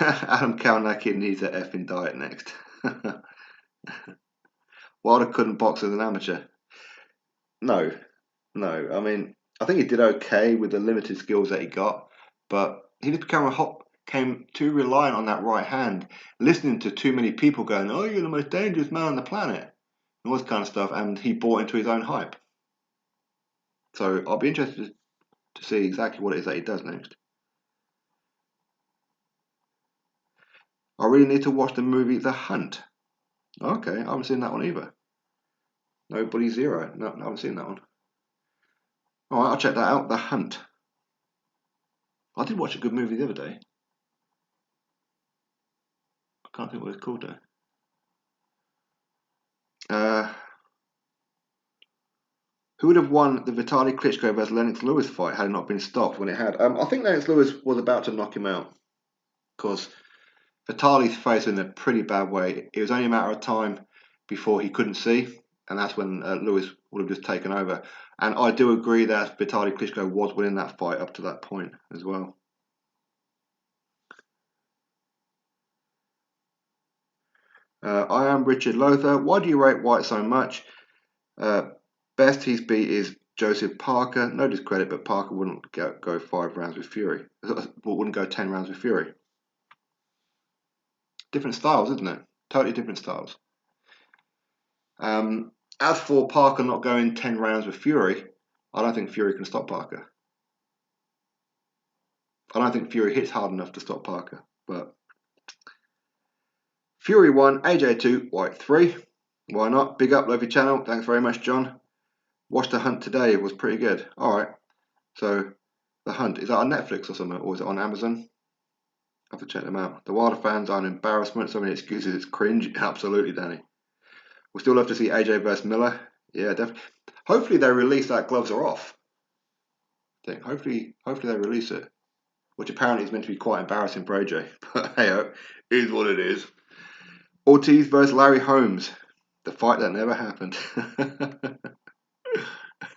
Adam Kalnacki needs an effing diet next. Wilder couldn't box as an amateur. No. I mean, I think he did okay with the limited skills that he got, but he just came too reliant on that right hand, listening to too many people going, "Oh, you're the most dangerous man on the planet," and all this kind of stuff, and he bought into his own hype. So I'll be interested to see exactly what it is that he does next. I really need to watch the movie The Hunt. Okay, I haven't seen that one either. Nobody Zero. No, I haven't seen that one. All right, I'll check that out. The Hunt. I did watch a good movie the other day. I can't think what it's called though. Who would have won the Vitaly Klitschko versus Lennox Lewis fight had it not been stopped when it had? I think Lennox Lewis was about to knock him out because Vitaly's faced in a pretty bad way. It was only a matter of time before he couldn't see, and that's when Lewis would have just taken over. And I do agree that Vitaly Klitschko was winning that fight up to that point as well. I am Richard Lothar. Why do you rate White so much? Best he's beat is Joseph Parker. No discredit, but Parker wouldn't go 5 rounds with Fury. Wouldn't go 10 rounds with Fury. Different styles, isn't it? Totally different styles. As for Parker not going 10 rounds with Fury, I don't think Fury can stop Parker. I don't think Fury hits hard enough to stop Parker. But Fury 1, AJ 2, White 3. Why not? Big up, love your channel. Thanks very much, John. Watched The Hunt today. It was pretty good. All right. So, The Hunt, is that on Netflix or something? Or is it on Amazon? I have to check them out. The Wilder fans are an embarrassment. So many excuses. It's cringe. Absolutely, Danny. We'll still love to see AJ versus Miller. Yeah, definitely. Hopefully they release that gloves are off thing. Hopefully they release it. Which apparently is meant to be quite embarrassing for AJ. But hey, is what it is. Ortiz versus Larry Holmes. The fight that never happened.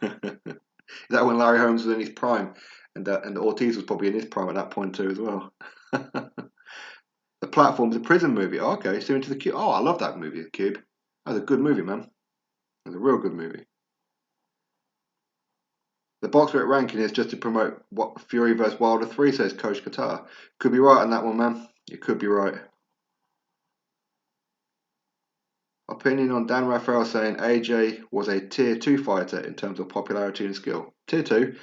Is that when Larry Holmes was in his prime? And Ortiz was probably in his prime at that point too as well. The Platform's a prison movie. Oh, okay, so Into the Cube. Oh, I love that movie, The Cube. That was a good movie, man. It was a real good movie. The Boxrec ranking is just to promote what Fury vs Wilder 3, says Coach Qatar. Could be right on that one, man. You could be right. Opinion on Dan Rafael saying AJ was a tier 2 fighter in terms of popularity and skill. Tier 2?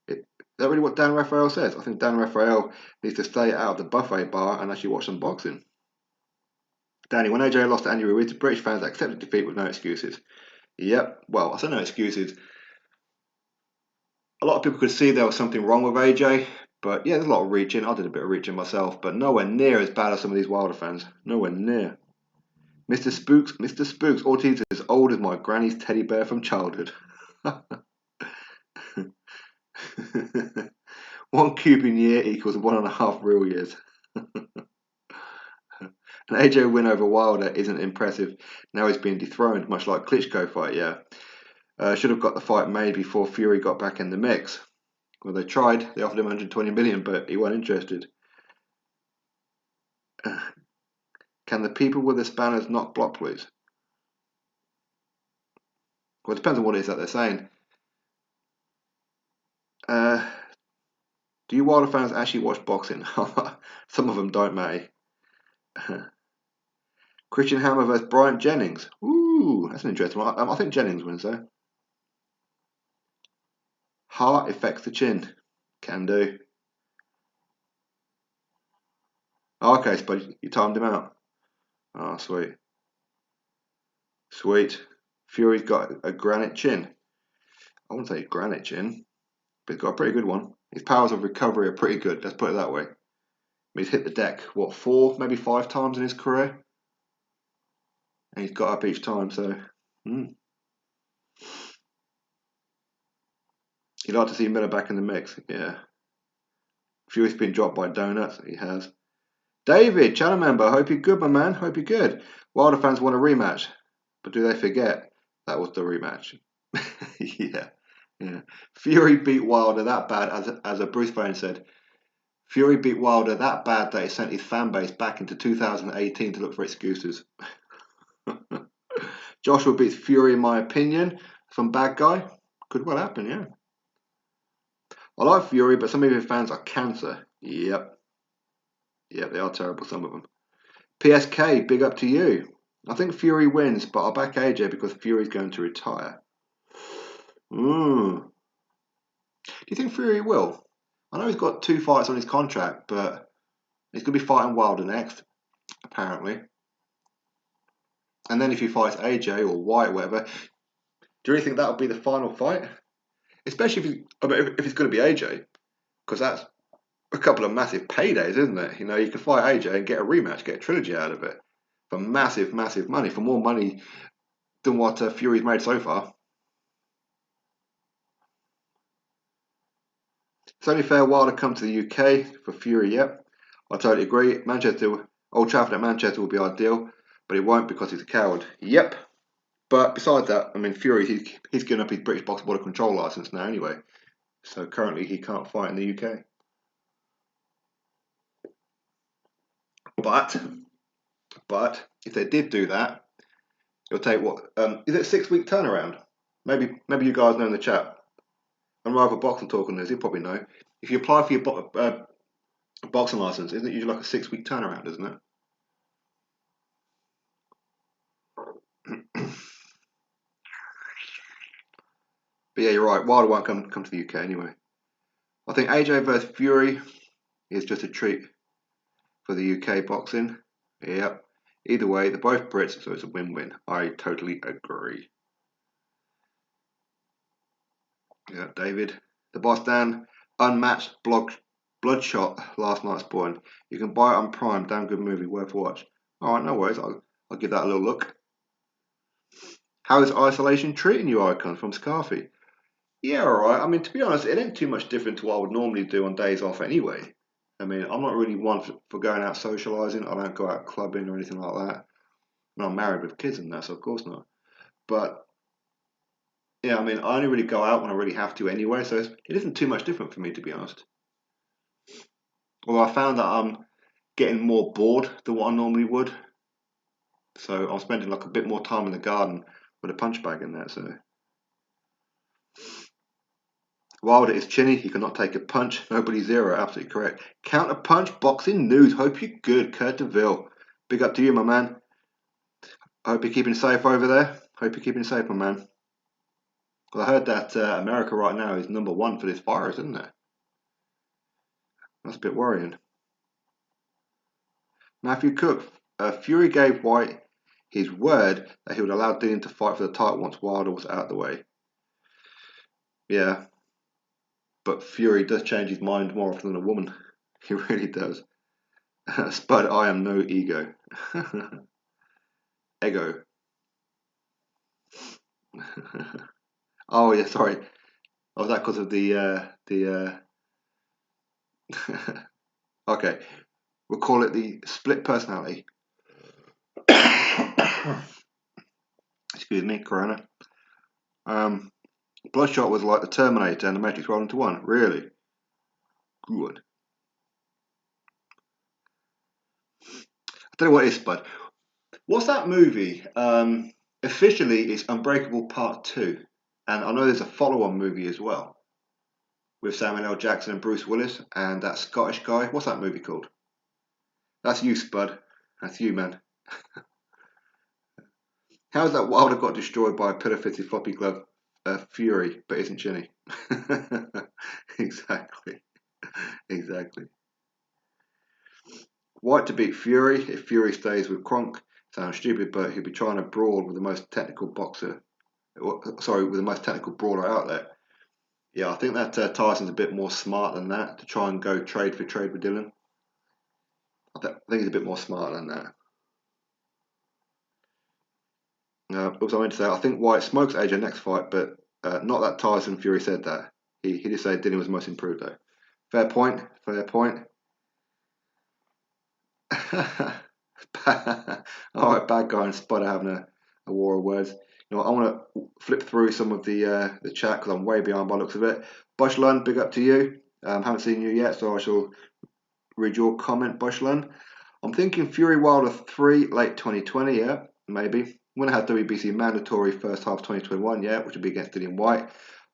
Is that really what Dan Rafael says? I think Dan Rafael needs to stay out of the buffet bar and actually watch some boxing. Danny, when AJ lost to Andy Ruiz, British fans accepted defeat with no excuses. Yep, well, I say no excuses. A lot of people could see there was something wrong with AJ, but yeah, there's a lot of reaching. I did a bit of reaching myself, but nowhere near as bad as some of these Wilder fans. Nowhere near. Mr. Spooks, Ortiz is as old as my granny's teddy bear from childhood. 1 Cuban year equals 1.5 real years. An AJ win over Wilder isn't impressive. Now he's being dethroned, much like Klitschko fight, yeah. Should have got the fight made before Fury got back in the mix. Well, they tried. They offered him 120 million, but he wasn't interested. Can the people with the spanners not block, please? Well, it depends on what it is that they're saying. Do you Wilder fans actually watch boxing? Some of them don't, mate. Christian Hammer versus Bryant Jennings. Ooh, that's an interesting one. I think Jennings wins, though. Heart affects the chin. Can do. Oh, okay, but you timed him out. Oh, sweet. Sweet. Fury's got a granite chin. I wouldn't say granite chin, but he's got a pretty good one. His powers of recovery are pretty good, let's put it that way. He's hit the deck, what, 4, maybe 5 times in his career? And he's got up each time, so... You'd like to see Miller back in the mix, yeah. Fury's been dropped by donuts, he has. David, channel member, hope you're good, my man, hope you're good. Wilder fans want a rematch, but do they forget that was the rematch? yeah. Fury beat Wilder that bad, as a Bruce Wayne said, Fury beat Wilder that bad that he sent his fan base back into 2018 to look for excuses. Joshua beats Fury, in my opinion. Some bad guy. Could well happen, yeah. I like Fury, but some of his fans are cancer. Yep, they are terrible, some of them. PSK, big up to you. I think Fury wins, but I'll back AJ because Fury's going to retire. Do you think Fury will? I know he's got 2 fights on his contract, but he's going to be fighting Wilder next, apparently. And then if he fights AJ or Whyte or whatever, do you really think that'll be the final fight? Especially if it's going to be AJ, because that's a couple of massive paydays, isn't it? You know, you can fight AJ and get a rematch, get a trilogy out of it for massive, massive money, for more money than what Fury's made so far. It's only fair Wilder come to the UK for Fury, yep. I totally agree. Old Trafford at Manchester will be ideal, but it won't because he's a coward. Yep. But besides that, I mean, Fury, he's given up his British Box Border Control license now anyway. So currently he can't fight in the UK. But if they did do that, it'll take what? Is it a 6-week turnaround? Maybe you guys know in the chat. I'm rather boxing talk on this. You probably know. If you apply for your boxing license, isn't it usually like a 6-week turnaround, isn't it? But yeah, you're right. Wilder won't come to the UK anyway. I think AJ versus Fury is just a treat for the UK boxing. Yep. Either way, they're both Brits, so it's a win-win. I totally agree. Yeah, David. The Boss Dan, unmatched Bloodshot last night's point. You can buy it on Prime. Damn good movie, worth a watch. Alright, no worries. I'll give that a little look. How is isolation treating you, Icon from Scarfy? Yeah, alright. I mean, to be honest, it ain't too much different to what I would normally do on days off anyway. I mean, I'm not really one for going out socialising. I don't go out clubbing or anything like that. I'm married with kids and that, so of course not. But yeah, I mean, I only really go out when I really have to anyway, so it isn't too much different for me, to be honest. Although I found that I'm getting more bored than what I normally would. So I'm spending like a bit more time in the garden with a punch bag in there, so. Wilder is chinny, he cannot take a punch. Nobody zero, absolutely correct. Counter punch, boxing news. Hope you're good, Kurt DeVille. Big up to you, my man. I hope you're keeping safe over there. Hope you're keeping safe, my man. Well, I heard that America right now is #1 for this virus, isn't it? That's a bit worrying. Matthew Cook. Fury gave Whyte his word that he would allow Dillian to fight for the title once Wilder was out of the way. Yeah. But Fury does change his mind more often than a woman. He really does. Spud, I am no ego. Ego. Oh yeah, sorry. Oh, was that because of the okay. We'll call it the split personality. Excuse me, Corona. Bloodshot was like the Terminator and the Matrix rolled into one. Really? Good. I tell you what it is, Spud. What's that movie? Officially, it's Unbreakable Part 2. And I know there's a follow-on movie as well. With Samuel L. Jackson and Bruce Willis and that Scottish guy. What's that movie called? That's you, Spud. That's you, man. How's that Wilder got destroyed by a pillow-fitted floppy glove Fury, but isn't chinny? Exactly. Exactly. Whyte to beat Fury if Fury stays with Kronk. Sounds stupid, but he'll be trying to brawl with the most technical boxer. Sorry, with the most technical brawler out there. Yeah, I think that Tyson's a bit more smart than that to try and go trade for trade with Dillian. I think he's a bit more smart than that. Also, I meant to say, I think Whyte smokes AJ next fight, but not that Tyson Fury said that. He did say Dillian was most improved, though. Fair point. Fair point. All right, bad guy and Spider having a war of words. You know, I want to flip through some of the chat because I'm way behind by the looks of it. Bushland, big up to you. Haven't seen you yet, so I shall read your comment, Bushland. I'm thinking Fury Wilder 3 late 2020, yeah, maybe. When I had WBC mandatory first half 2021, yeah, which would be against Dillian Whyte.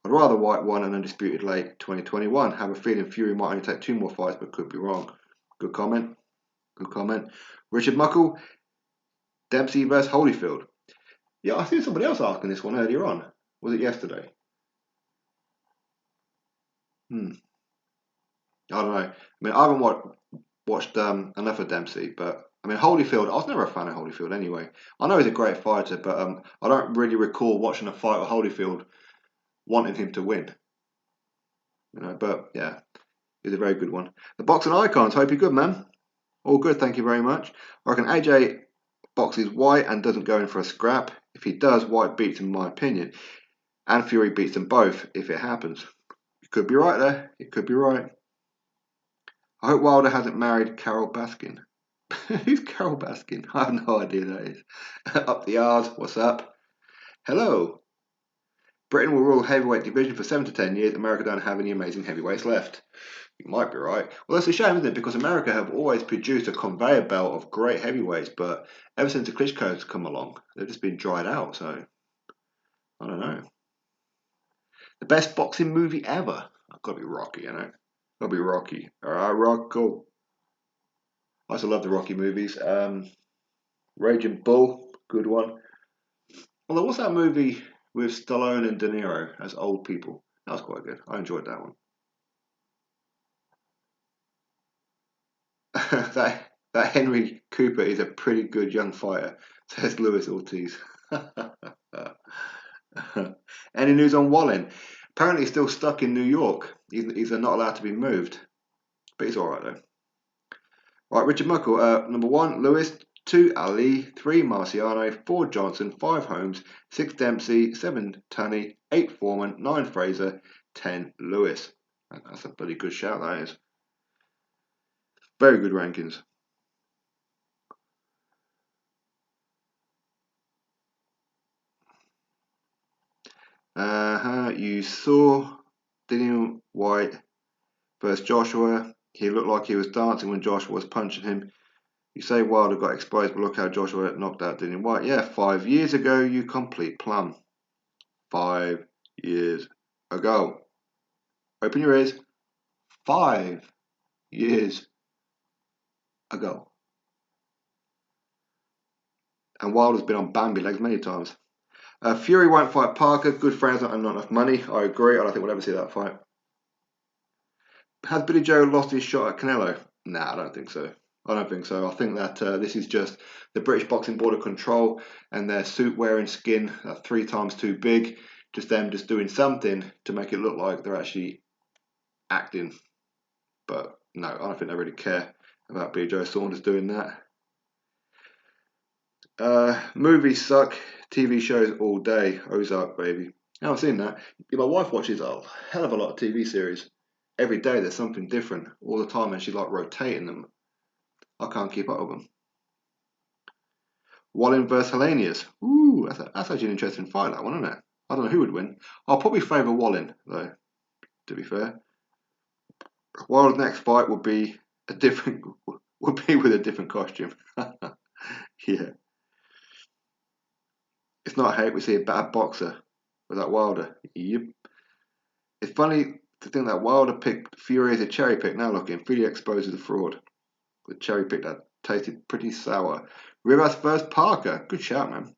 I'd rather Whyte won an undisputed late 2021. Have a feeling Fury might only take 2 more fights, but could be wrong. Good comment. Good comment. Richard Muckle, Dempsey versus Holyfield. Yeah, I seen somebody else asking this one earlier on. Was it yesterday? I don't know. I mean, I haven't watched enough of Dempsey, but I mean, Holyfield, I was never a fan of Holyfield anyway. I know he's a great fighter, but I don't really recall watching a fight with Holyfield wanting him to win. You know, but yeah, he's a very good one. The boxing icons, hope you're good, man. All good, thank you very much. I reckon AJ boxes Whyte and doesn't go in for a scrap. If he does, Whyte beats him, in my opinion. And Fury beats them both if it happens. You could be right there. You could be right. I hope Wilder hasn't married Carol Baskin. Who's Carol Baskin? I have no idea who that is. Up the R's, what's up? Hello. Britain will rule heavyweight division for 7 to 10 years. America don't have any amazing heavyweights left. You might be right. Well, that's a shame, isn't it? Because America have always produced a conveyor belt of great heavyweights, but ever since the Klitschko's come along, they've just been dried out. So, I don't know. The best boxing movie ever? I've got to be Rocky, you know. Got to be Rocky. All right, Rocco. I also love the Rocky movies. Raging Bull, good one. Although, what's that movie with Stallone and De Niro as old people? That was quite good. I enjoyed that one. that Henry Cooper is a pretty good young fighter, says Luis Ortiz. Any news on Wallin? Apparently, he's still stuck in New York. He's not allowed to be moved, but he's all right though. Right, Richard Muckle. Number 1, Lewis. 2, Ali. 3, Marciano. 4, Johnson. 5, Holmes. 6, Dempsey. 7, Tunney. 8, Foreman. 9, Fraser. 10, Lewis. That's a bloody good shout, that is. Very good rankings. You saw Dillian Whyte versus Joshua. He looked like he was dancing when Joshua was punching him. You say Wilder got exposed, but look how Joshua knocked out Dillian Whyte. Yeah, 5 years ago, you complete plum. 5 years ago. Open your ears. 5 years ago. And Wilder's been on Bambi legs many times. Fury won't fight Parker. Good friends and not enough money. I agree. I don't think we'll ever see that fight. Has Billy Joe lost his shot at Canelo? Nah, I don't think so. I don't think so. I think that this is just the British Boxing Board of Control and their suit wearing skin 3 times too big. Just them just doing something to make it look like they're actually acting. But no, I don't think they really care about Billy Joe Saunders doing that. Movies suck. TV shows all day. Ozark, baby. I haven't seen that. My wife watches a hell of a lot of TV series. Every day there's something different all the time, and she's like rotating them. I can't keep up with them. Wallin versus Hellenius. Ooh, that's actually an interesting fight, that one, isn't it? I don't know who would win. I'll probably favour Wallin, though, to be fair. Wilder's next fight would be with a different costume. Yeah. It's not hate, we see a bad boxer. Was that Wilder? Yep. It's funny to think that Wilder picked Fury as a cherry pick. Now looking, Fury exposes the fraud. The cherry pick that tasted pretty sour. Rivas versus Parker. Good shout, man.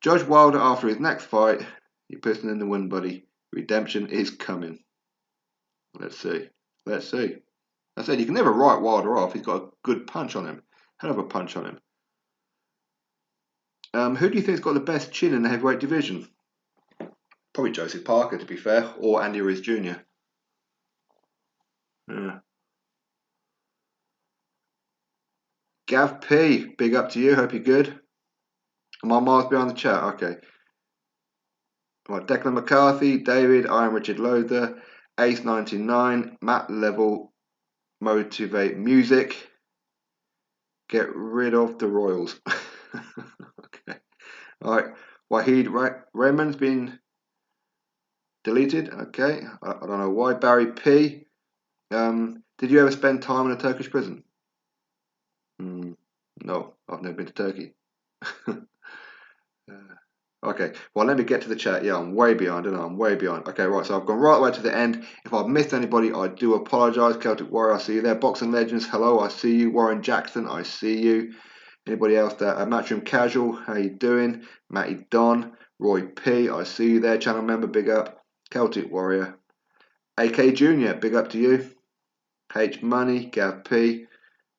Judge Wilder after his next fight. You're pissing in the wind, buddy. Redemption is coming. Let's see. Let's see. I said you can never write Wilder off. He's got a good punch on him. Hell of a punch on him. Who do you think's got the best chin in the heavyweight division? Probably Joseph Parker, to be fair, or Andy Ruiz Jr. Yeah. Gav P, big up to you. Hope you're good. Am I miles behind the chat? Okay. Right, Declan McCarthy, David, I am Richard Lothar, Ace99, Matt Level, Motivate Music. Get rid of the Royals. Okay. All right. Wahid Raymond's been deleted. Okay. I don't know why. Barry P. Did you ever spend time in a Turkish prison? No, I've never been to Turkey. Okay, well, let me get to the chat. Yeah, I'm way behind, and I'm way behind. Okay, right, so I've gone right away to the end. If I've missed anybody, I do apologise. Celtic Warrior, I see you there. Boxing Legends, hello, I see you. Warren Jackson, I see you. Anybody else there? Matchroom Casual, how you doing? Matty Don, Roy P, I see you there. Channel member, big up. Celtic Warrior. AK Junior, big up to you. H Money, Gav P.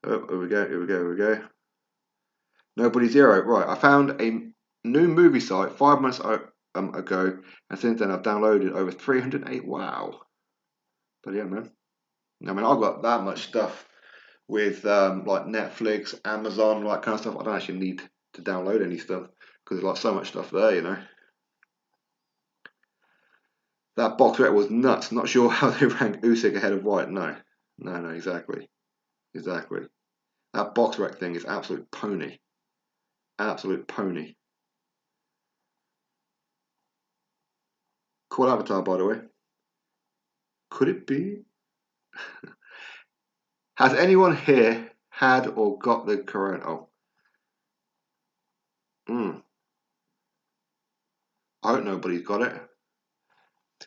Oh, here we go. Nobody Zero. Right, I found a new movie site 5 months ago, and since then I've downloaded over 308. Wow. But yeah, man. I mean, I've got that much stuff with like Netflix, Amazon, like kind of stuff. I don't actually need to download any stuff because there's like so much stuff there, you know. That Boxrec was nuts. Not sure how they rank Usyk ahead of White. No, exactly. That Boxrec thing is absolute pony. Absolute pony. Cool avatar, by the way. Could it be? Has anyone here had or got the corona? Oh, I hope nobody's got it.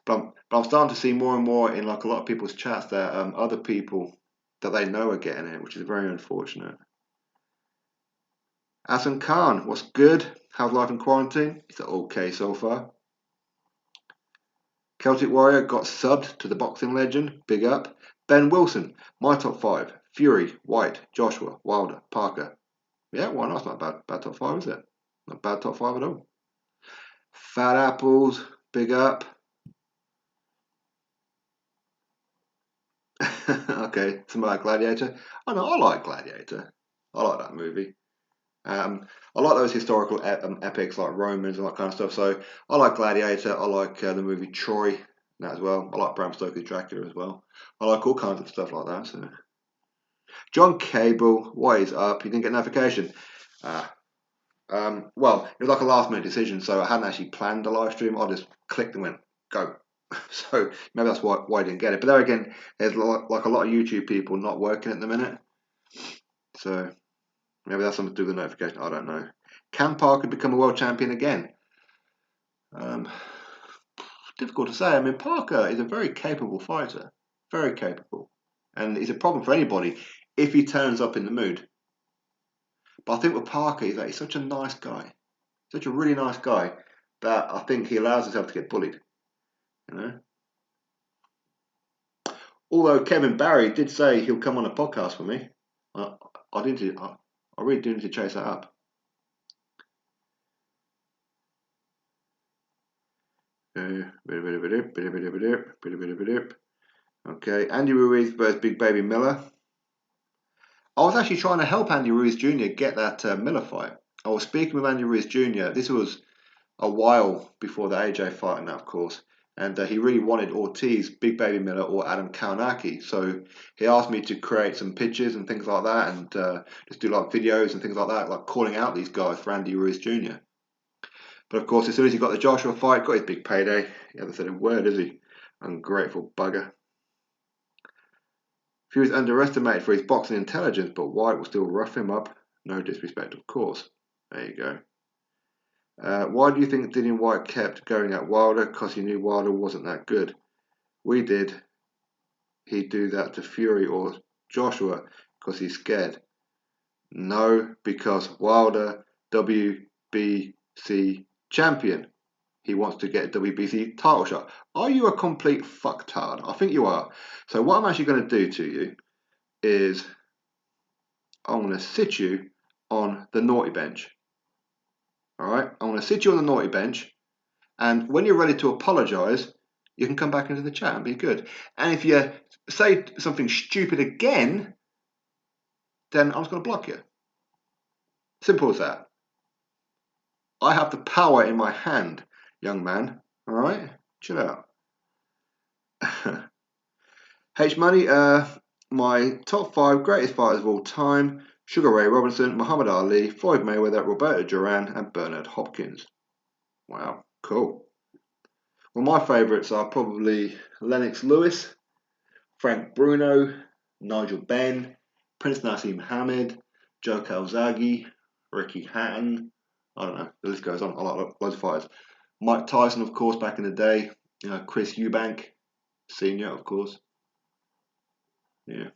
But I'm starting to see more and more in like a lot of people's chats that other people that they know are getting it, which is very unfortunate. Asan Khan, what's good? How's life in quarantine? It's okay so far. Celtic Warrior got subbed to the boxing legend. Big up. Ben Wilson, my top 5. Fury, White, Joshua, Wilder, Parker. Yeah, why not? It's not a bad top 5, is it? Not bad top 5 at all. Fat Apples, big up. Okay, something like Gladiator. I know, I like Gladiator. I like that movie. I like those historical epics like Romans and that kind of stuff. So I like Gladiator. I like the movie Troy, that as well. I like Bram Stoker's Dracula as well. I like all kinds of stuff like that. So John Cable, what is up? You didn't get notification. Well, it was like a last minute decision, so I hadn't actually planned a live stream. I just clicked and went go. So maybe that's why I didn't get it. But there again, there's like a lot of YouTube people not working at the minute. So maybe that's something to do with the notification. I don't know. Can Parker become a world champion again? Difficult to say. I mean, Parker is a very capable fighter. Very capable. And it's a problem for anybody if he turns up in the mood. But I think with Parker is that he's such a nice guy. Such a really nice guy that I think he allows himself to get bullied. You know? Although Kevin Barry did say he'll come on a podcast with me. I really do need to chase that up. Okay, Andy Ruiz versus Big Baby Miller. I was actually trying to help Andy Ruiz Jr. get that Miller fight. I was speaking with Andy Ruiz Jr. This was a while before the AJ fight, now of course, and he really wanted Ortiz, Big Baby Miller, or Adam Kaunaki. So he asked me to create some pictures and things like that, and just do like videos and things like that, like calling out these guys for Andy Ruiz Jr. But of course, as soon as he got the Joshua fight, got his big payday, he hasn't said a word, is he? Ungrateful bugger. Fury's underestimated for his boxing intelligence, but White will still rough him up. No disrespect, of course. There you go. Why do you think Dillian Whyte kept going at Wilder? Because he knew Wilder wasn't that good. We did. He'd do that to Fury or Joshua because he's scared. No, because Wilder, WBC champion. He wants to get a WBC title shot. Are you a complete fucktard? I think you are. So what I'm actually going to do to you is I'm going to sit you on the naughty bench. All right, I'm going to sit you on the naughty bench, and when you're ready to apologise, you can come back into the chat and be good. And if you say something stupid again, then I'm just going to block you. Simple as that. I have the power in my hand, young man. All right, chill out. H Money, my top 5 greatest fighters of all time: Sugar Ray Robinson, Muhammad Ali, Floyd Mayweather, Roberto Duran, and Bernard Hopkins. Wow, cool. Well, my favourites are probably Lennox Lewis, Frank Bruno, Nigel Benn, Prince Nassim Hamed, Joe Calzaghe, Ricky Hatton. I don't know, the list goes on. I like loads of fighters. Mike Tyson, of course, back in the day. Chris Eubank, Senior, of course. Yeah.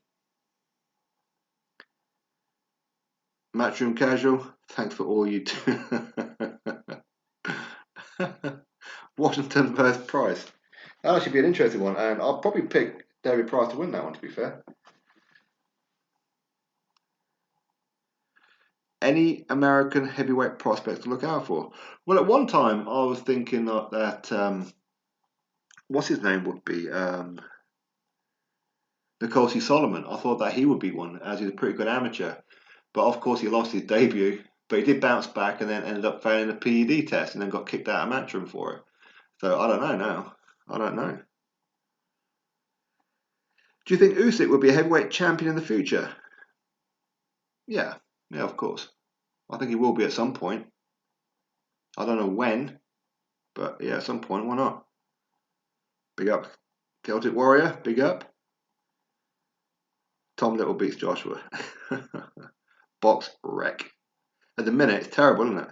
Matchroom Casual, thanks for all you do. Washington versus Price. That'll actually be an interesting one, and I'll probably pick David Price to win that one, to be fair. Any American heavyweight prospects to look out for? Well, at one time, I was thinking that, what's his name would be? Nicole Solomon. I thought that he would be one, as he's a pretty good amateur. But of course, he lost his debut. But he did bounce back and then ended up failing the PED test and then got kicked out of Matchroom for it. So I don't know now. I don't know. Do you think Usyk would be a heavyweight champion in the future? Yeah, of course. I think he will be at some point. I don't know when, but yeah, at some point, why not? Big up, Celtic Warrior. Big up. Tom Little beats Joshua. Boxrec. At the minute, it's terrible, isn't it?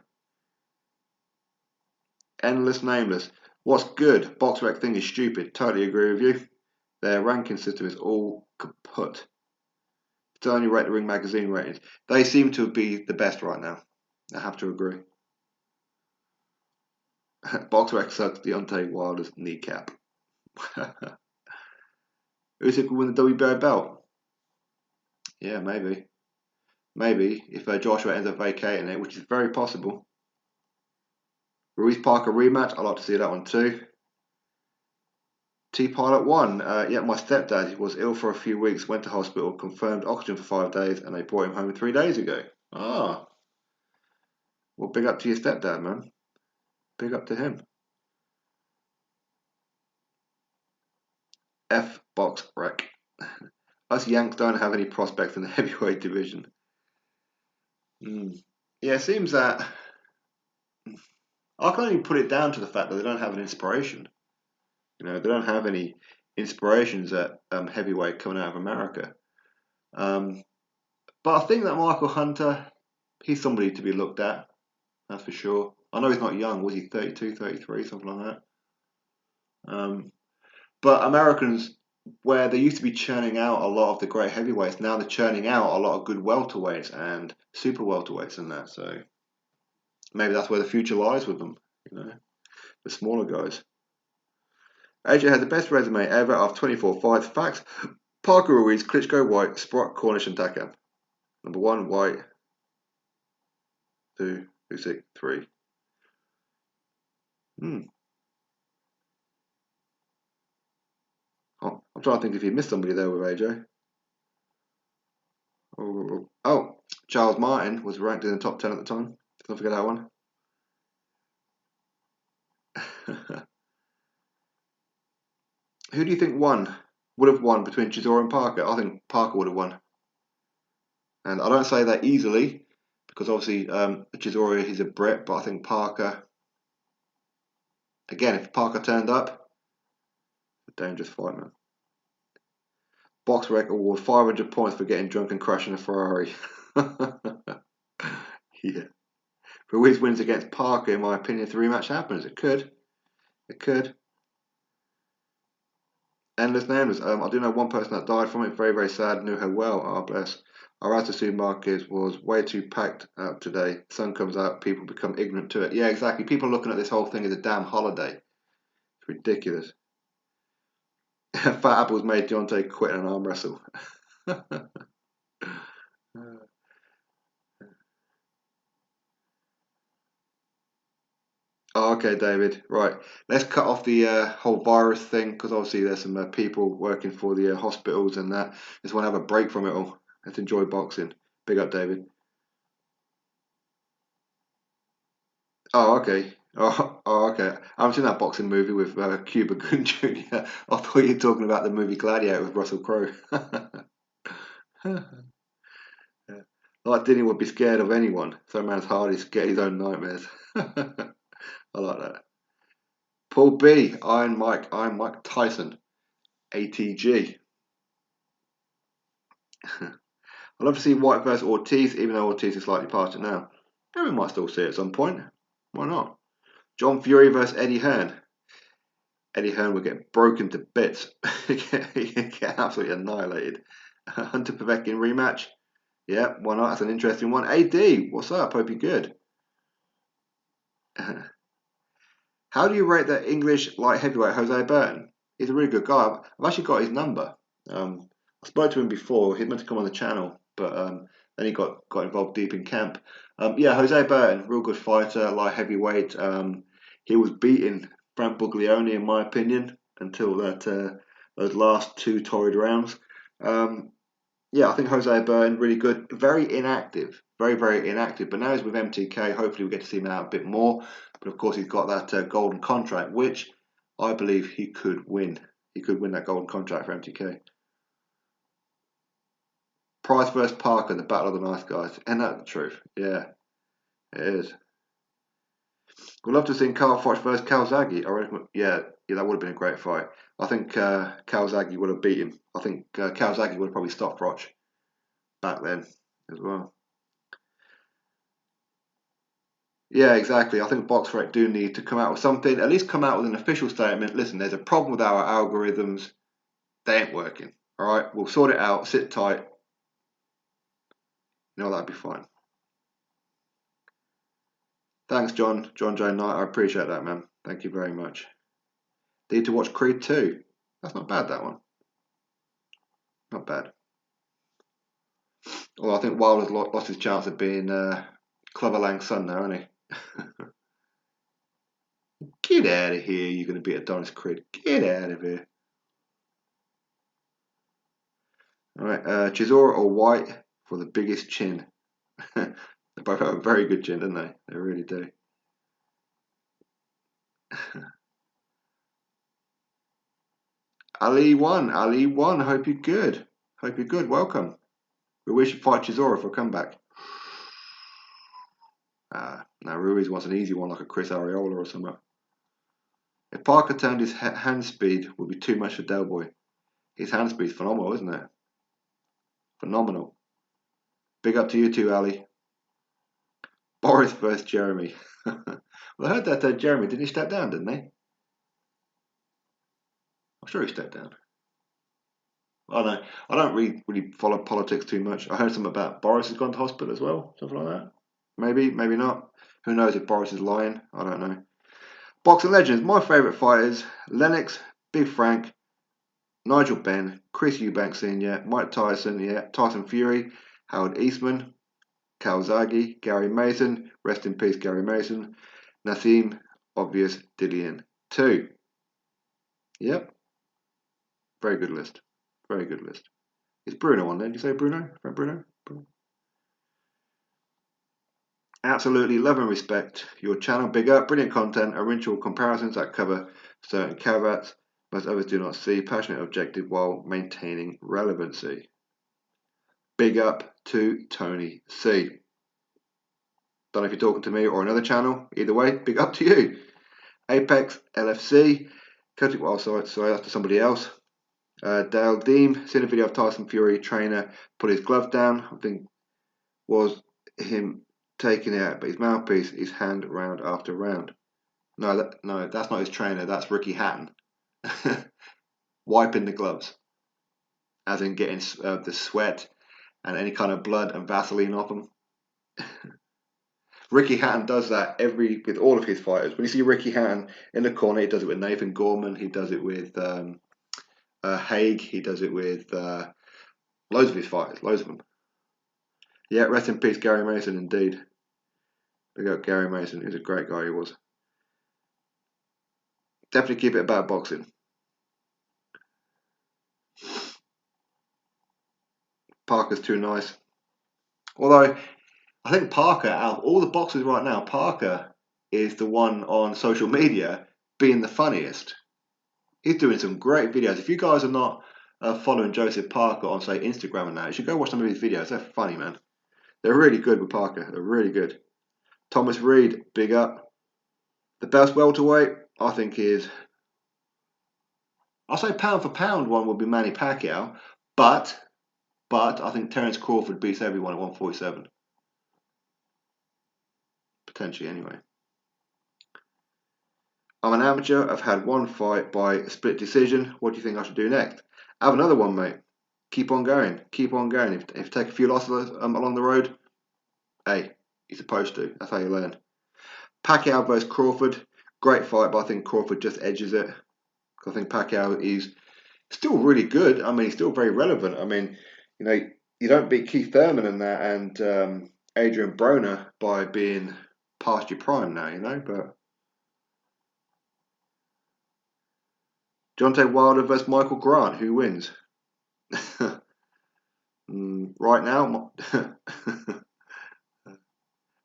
Endless Nameless. What's good? Boxrec thing is stupid. Totally agree with you. Their ranking system is all kaput. It's only rate the Ring magazine ratings. They seem to be the best right now. I have to agree. Boxrec sucks Deontay Wilder's kneecap. Usyk will win the WBO belt. Yeah, maybe. Maybe if Joshua ends up vacating it, which is very possible. Ruiz Parker rematch. I'd like to see that one too. T-Pilot 1. Yeah, my stepdad was ill for a few weeks, went to hospital, confirmed oxygen for 5 days, and they brought him home 3 days ago. Ah. Well, big up to your stepdad, man. Big up to him. F box wreck. Us Yanks don't have any prospects in the heavyweight division. Yeah, it seems that I can only put it down to the fact that they don't have an inspiration. They don't have any inspirations at heavyweight coming out of America. But I think that Michael Hunter, he's somebody to be looked at. That's for sure. I know he's not young. Was he 32, 33, something like that? But Americans, where they used to be churning out a lot of the great heavyweights, now they're churning out a lot of good welterweights and super welterweights and that. So maybe that's where the future lies with them, the smaller guys. AJ had the best resume ever of 24 fights. Facts: Parker Ruiz, Klitschko, Whyte, Sprott, Cornish, and Takam. Number 1, Whyte. 2, Usyk, 3. Oh, I'm trying to think if you missed somebody there with AJ. Oh, Charles Martin was ranked in the top 10 at the time. Don't forget that one. Who do you think would have won between Chisora and Parker? I think Parker would have won. And I don't say that easily, because obviously Chisora, he's a Brit, but I think Parker, again, if Parker turned up, a dangerous fight, man. Boxrec award 500 points for getting drunk and crashing a Ferrari. Yeah. Ruiz wins against Parker, in my opinion, if the rematch happens. It could. Endless Nameless. I do know one person that died from it. Very, very sad. Knew her well. Ah, bless. Arata supermarket was way too packed out today. Sun comes out, people become ignorant to it. Yeah, exactly. People are looking at this whole thing as a damn holiday. It's ridiculous. Fat Apples made Deontay quit an arm wrestle. Oh, okay, David. Right. Let's cut off the whole virus thing because obviously there's some people working for the hospitals and that. Just want to have a break from it all. Let's enjoy boxing. Big up, David. Oh, okay. Okay. I haven't seen that boxing movie with Cuba Gooding Jr. I thought you were talking about the movie Gladiator with Russell Crowe. Like Dillian would be scared of anyone. Some man's hard is scared his own nightmares. I like that. Paul B. Iron Mike Tyson. ATG. I'd love to see White versus Ortiz, even though Ortiz is slightly past it now. Yeah, we might still see it at some point. Why not? John Fury versus Eddie Hearn. Eddie Hearn would get broken to bits. He'd get absolutely annihilated. Hunter Povetkin rematch. Yeah, why not? That's an interesting one. AD, what's up? Hope you're good. How do you rate that English light heavyweight Jose Burton? He's a really good guy. I've actually got his number. I spoke to him before. He meant to come on the channel, but then he got involved deep in camp. Yeah, Jose Burton, real good fighter, light heavyweight. He was beating Frank Buglioni, in my opinion, until those last two torrid rounds. Yeah, I think Jose Burton really good, very inactive, very inactive. But now he's with MTK. Hopefully, we get to see him out a bit more. But of course, he's got that golden contract, which I believe he could win. He could win that golden contract for MTK. Price versus Parker, the battle of the nice guys. Isn't that the truth? Yeah, it is. We'd love to see Carl Froch versus Calzaghe. I reckon, yeah, that would have been a great fight. I think Calzaghe would have beat him. I think Calzaghe would have probably stopped Froch back then as well. Yeah, exactly. I think Boxrec do need to come out with something, at least come out with an official statement. Listen, there's a problem with our algorithms. They ain't working. All right, we'll sort it out. Sit tight. You know, that'd be fine. Thanks, John J. Knight. I appreciate that, man. Thank you very much. Need to watch Creed 2. That's not bad, that one. Not bad. Although I think Wilder's lost his chance of being Clubber Lang's son now, hasn't he? Get out of here. You're going to be Adonis Creed. Get out of here. All right, Chisora or White for the biggest chin. They both have a very good chin, don't they? They really do. Ali won. Ali won. Hope you're good. Hope you're good. Welcome. We should fight Chisora for a comeback. Now Ruiz wants an easy one like a Chris Arreola or something. If Parker turned his hand speed, would be too much for Del Boy. His hand speed's phenomenal, isn't it? Phenomenal. Big up to you too, Ali. Boris versus Jeremy. Well, I heard that Jeremy, didn't he step down, didn't he? I'm sure he stepped down. I don't know. I don't really follow politics too much. I heard something about Boris has gone to hospital as well, something like that. Maybe, maybe not. Who knows if Boris is lying? I don't know. Boxing legends. My favourite fighters: Lennox, Big Frank, Nigel Benn, Chris Eubank Sr., Mike Tyson, Tyson Fury, Howard Eastman, Calzaghe, Gary Mason. Rest in peace, Gary Mason. Nassim, obvious, Dillian. 2. Yep. Very good list. Very good list. Is Bruno on there? Did you say Bruno? Bruno? Absolutely love and respect your channel. Big up, brilliant content, original comparisons that cover certain caveats most others do not see. Passionate objective while maintaining relevancy. Big up to Tony C. Don't know if you're talking to me or another channel. Either way, big up to you. Apex LFC. Well, sorry, that's to somebody else. Dale Deem, seen a video of Tyson Fury trainer put his glove down. I think was him taking it out, but his mouthpiece, his hand round after round. No, that's not his trainer. That's Ricky Hatton wiping the gloves, as in getting the sweat and any kind of blood and Vaseline off them. Ricky Hatton does that with all of his fighters. When you see Ricky Hatton in the corner, he does it with Nathan Gorman. He does it with Haig. He does it with loads of his fighters, loads of them. Yeah, rest in peace, Gary Mason. Indeed, big up Gary Mason. He's a great guy. He was. Definitely keep it about boxing. Parker's too nice. Although, I think Parker, out of all the boxers right now, Parker is the one on social media being the funniest. He's doing some great videos. If you guys are not following Joseph Parker on, say, Instagram and that, you should go watch some of his videos. They're funny, man. They're really good with Parker. They're really good. Thomas Reed, big up. The best welterweight, I think, is... I'll say pound for pound one would be Manny Pacquiao, but I think Terence Crawford beats everyone at 147. Potentially, anyway. I'm an amateur. I've had one fight by split decision. What do you think I should do next? Have another one, mate. Keep on going. Keep on going. If you take a few losses along the road, hey, you're supposed to. That's how you learn. Pacquiao versus Crawford. Great fight, but I think Crawford just edges it. I think Pacquiao is still really good. I mean, he's still very relevant. I mean, you know, you don't beat Keith Thurman and that and Adrian Broner by being past your prime now, you know, but... Deontay Wilder versus Michael Grant. Who wins? Right now,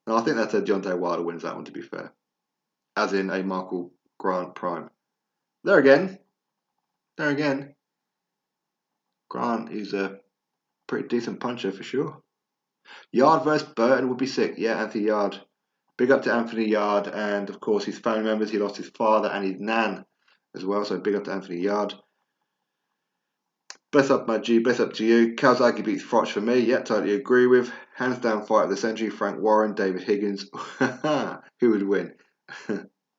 no, I think that's a Deontay Wilder wins that one, to be fair. As in a Michael Grant prime. There again. Grant is a pretty decent puncher for sure. Yard versus Burton would be sick. Yeah, Anthony Yard. Big up to Anthony Yard, and of course his family members. He lost his father and his nan as well, so big up to Anthony Yard. Bless up my G, bless up to you. Kawasaki beats Froch for me. Yeah, totally agree with. Hands down fight of the century, Frank Warren, David Higgins. Who would win?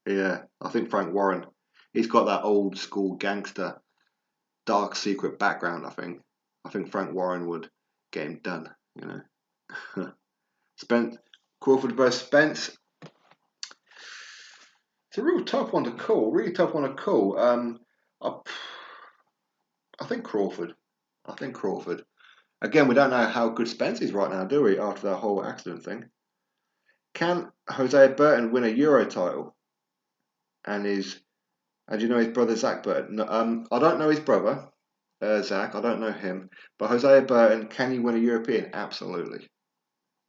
Yeah, I think Frank Warren. He's got that old school gangster, dark secret background, I think. I think Frank Warren would get him done, you know. Spence, Crawford versus Spence. It's a real tough one to call. Really tough one to call. I think Crawford. Again, we don't know how good Spence is right now, do we? After that whole accident thing. Can Hosea Burton win a Euro title? And do you know his brother Zach Burton? No, I don't know his brother, Zach. I don't know him. But Hosea Burton, can he win a European? Absolutely.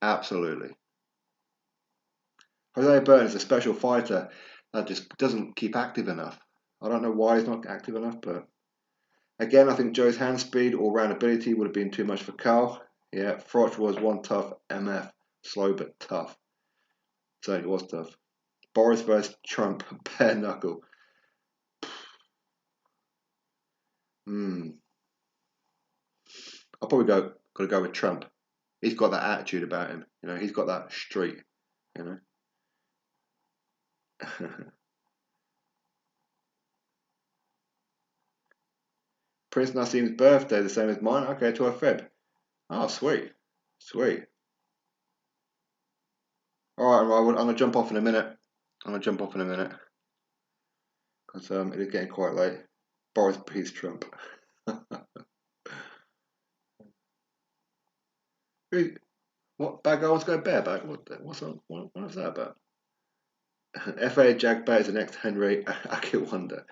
Absolutely. Hosea Burton is a special fighter that just doesn't keep active enough. I don't know why he's not active enough, but again, I think Joe's hand speed or round ability would have been too much for Carl. Yeah, Froch was one tough MF. Slow but tough. So it was tough. Boris versus Trump, bare knuckle. I'll probably gotta go with Trump. He's got that attitude about him, you know. He's got that streak, you know. Prince Nassim's birthday, the same as mine. Okay, 12th Feb. Oh, sweet, sweet. All right, I'm gonna jump off in a minute. Because it is getting quite late. Boris Peace Trump. What bad guy wants to go bareback? What's that about? FA Jagbat is the next Henry Akiwanda.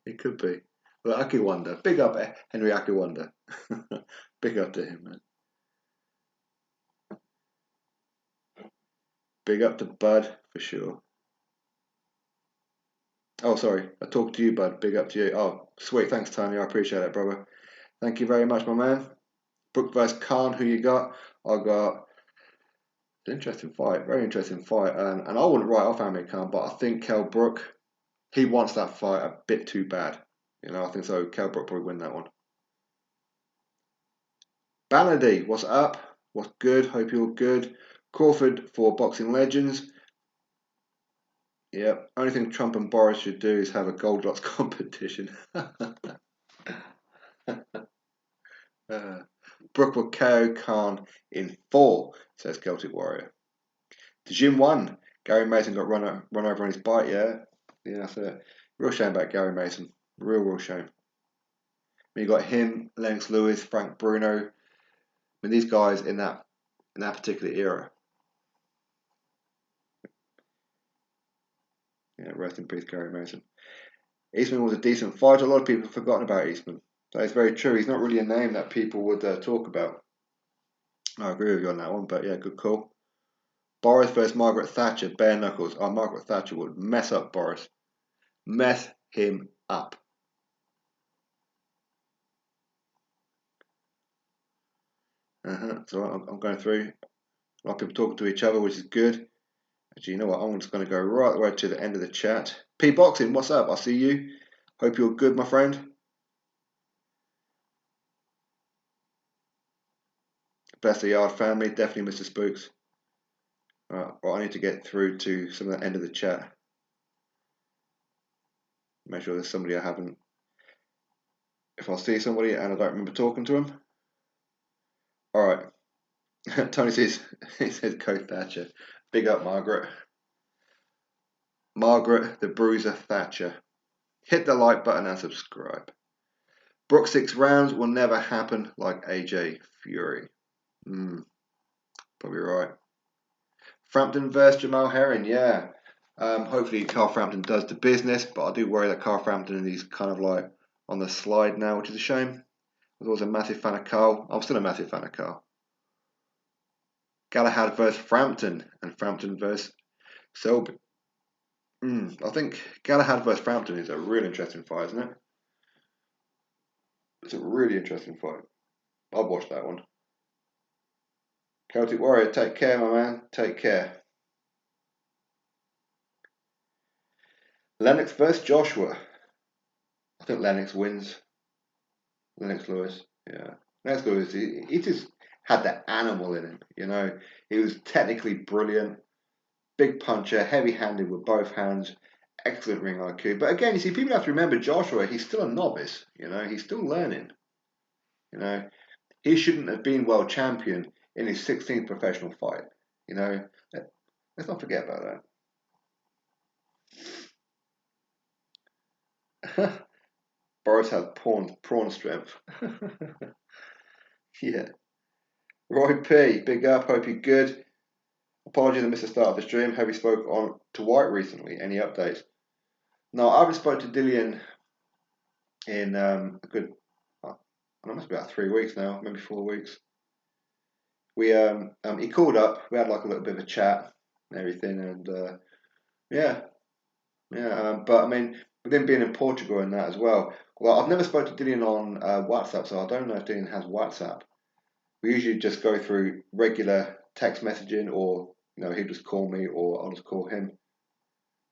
It could be. Well, Akiwanda. Big up Henry Akiwanda. Big up to him, man. Big up to Bud for sure. Oh, sorry. I talked to you, Bud. Big up to you. Oh, sweet. Thanks, Tony. I appreciate it, brother. Thank you very much, my man. Brook vs. Khan, who you got? I got... Interesting fight. Very interesting fight. And I wouldn't write off Amir Khan, but I think Kell Brook, he wants that fight a bit too bad. You know, I think so. Kell Brook probably win that one. Banady, what's up? What's good? Hope you're good. Crawford for Boxing Legends. Yep. Only thing Trump and Boris should do is have a Goldilocks competition. Brook will KO Khan in 4, says Celtic Warrior. Jim won. Gary Mason got run over on his bike, yeah? Yeah, that's a real shame about Gary Mason. Real shame. You got him, Lennox Lewis, Frank Bruno. I mean, these guys in that particular era. Yeah, rest in peace, Gary Mason. Eastman was a decent fighter. A lot of people have forgotten about Eastman. That is very true. He's not really a name that people would talk about. I agree with you on that one, but yeah, good call. Boris versus Margaret Thatcher, bare knuckles. Oh, Margaret Thatcher would mess up Boris. Mess him up. So I'm going through. A lot of people talking to each other, which is good. Actually, you know what? I'm just going to go right the way to the end of the chat. P Boxing, what's up? I see you. Hope you're good, my friend. Best of Yard family, definitely Mr. Spooks. Well, I need to get through to some of the end of the chat. Make sure there's somebody I haven't. If I see somebody and I don't remember talking to them. All right. Tony says, he says, Coach Thatcher. Big up, Margaret. Margaret, the Bruiser Thatcher. Hit the like button and subscribe. Brook 6 rounds will never happen like AJ Fury. Probably right. Frampton versus Jamal Herring, yeah. Hopefully Carl Frampton does the business, but I do worry that Carl Frampton is kind of like on the slide now, which is a shame. I was always a massive fan of Carl. I'm still a massive fan of Carl. Galahad versus Frampton, and Frampton versus Selby. I think Galahad versus Frampton is a really interesting fight, isn't it? It's a really interesting fight. I'll watch that one. Celtic Warrior, take care, my man. Take care. Lennox versus Joshua. I think Lennox wins. Lennox Lewis, yeah. Lennox Lewis, he just had that animal in him, you know. He was technically brilliant, big puncher, heavy-handed with both hands, excellent ring IQ. But again, you see, people have to remember Joshua, he's still a novice, you know, he's still learning. You know, he shouldn't have been world champion in his 16th professional fight. You know, let's not forget about that. Boris had prawn strength. Yeah. Roy P, big up, hope you're good. Apologies I missed the start of the stream. Have you spoke on to White recently? Any updates? No, I haven't spoke to Dillian in a good, it must be about 3 weeks now, maybe 4 weeks. We he called up. We had like a little bit of a chat and everything, and yeah. But I mean, with him being in Portugal and that as well. Well, I've never spoken to Dillian on WhatsApp, so I don't know if Dillian has WhatsApp. We usually just go through regular text messaging, or you know, he'll just call me, or I'll just call him.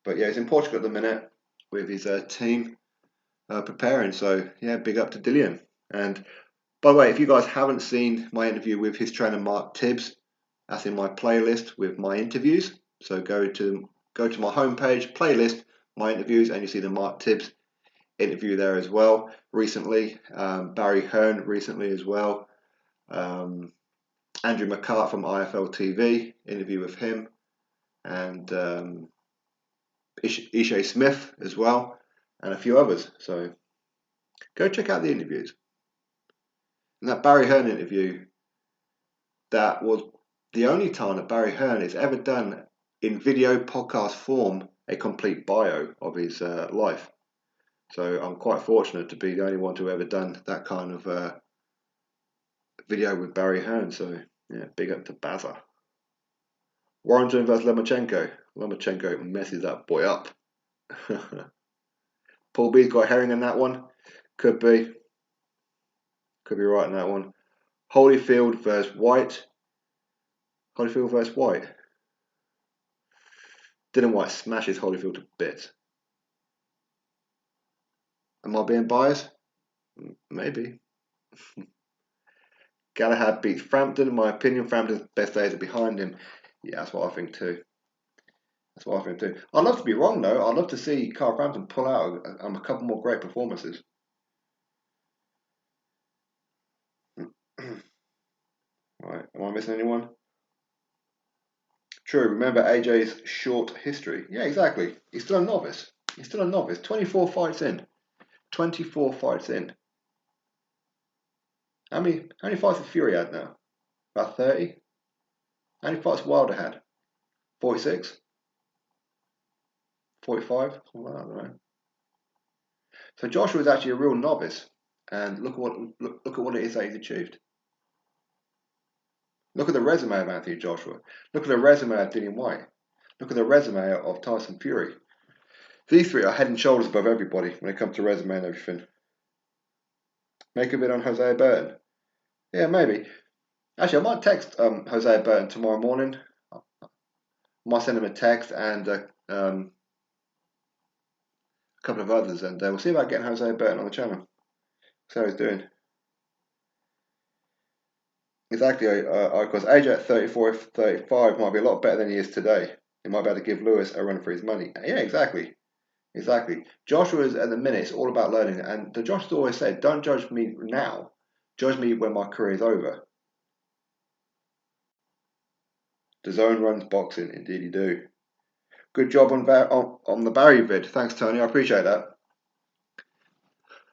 But yeah, he's in Portugal at the minute with his team preparing. So yeah, big up to Dillian. And by the way, if you guys haven't seen my interview with his trainer Mark Tibbs, that's in my playlist with my interviews. So go to my homepage, playlist, my interviews, and you see the Mark Tibbs interview there as well. Recently, Barry Hearn recently as well. Andrew McCart from IFL TV, interview with him, and Ishay Smith as well, and a few others. So go check out the interviews. And that Barry Hearn interview, that was the only time that Barry Hearn has ever done in video podcast form a complete bio of his life. So I'm quite fortunate to be the only one to have ever done that kind of video with Barry Hearn. So yeah, big up to Baza. Warrington versus Lomachenko. Lomachenko messes that boy up. Paul B's got Herring in that one. Could be. Could be right in that one. Holyfield versus White. Holyfield versus White. Dillian Whyte smashes Holyfield to bits. Am I being biased? Maybe. Galahad beats Frampton. In my opinion, Frampton's best days are behind him. Yeah, that's what I think too. I'd love to be wrong though. I'd love to see Carl Frampton pull out a couple more great performances. Right, am I missing anyone? True, remember AJ's short history. Yeah, exactly. He's still a novice. 24 fights in. 24 fights in. How many fights has Fury had now? About 30? How many fights Wilder had? 46? 45? Something like that, I don't know. So Joshua is actually a real novice, and look at what it is that he's achieved. Look at the resume of Anthony Joshua. Look at the resume of Dillian Whyte. Look at the resume of Tyson Fury. These three are head and shoulders above everybody when it comes to resume and everything. Make a bid on Hosea Burton. Yeah, maybe. Actually, I might text Hosea Burton tomorrow morning. I might send him a text and a couple of others, and we'll see about getting Hosea Burton on the channel. See how he's doing. Exactly, because AJ at 34, 35 might be a lot better than he is today. He might be able to give Lewis a run for his money. Yeah, exactly. Exactly. Joshua's at the minute, it's all about learning. And the Joshua's always said, don't judge me now. Judge me when my career is over. The Zone runs boxing. Indeed you do. Good job on the Barry vid. Thanks, Tony. I appreciate that.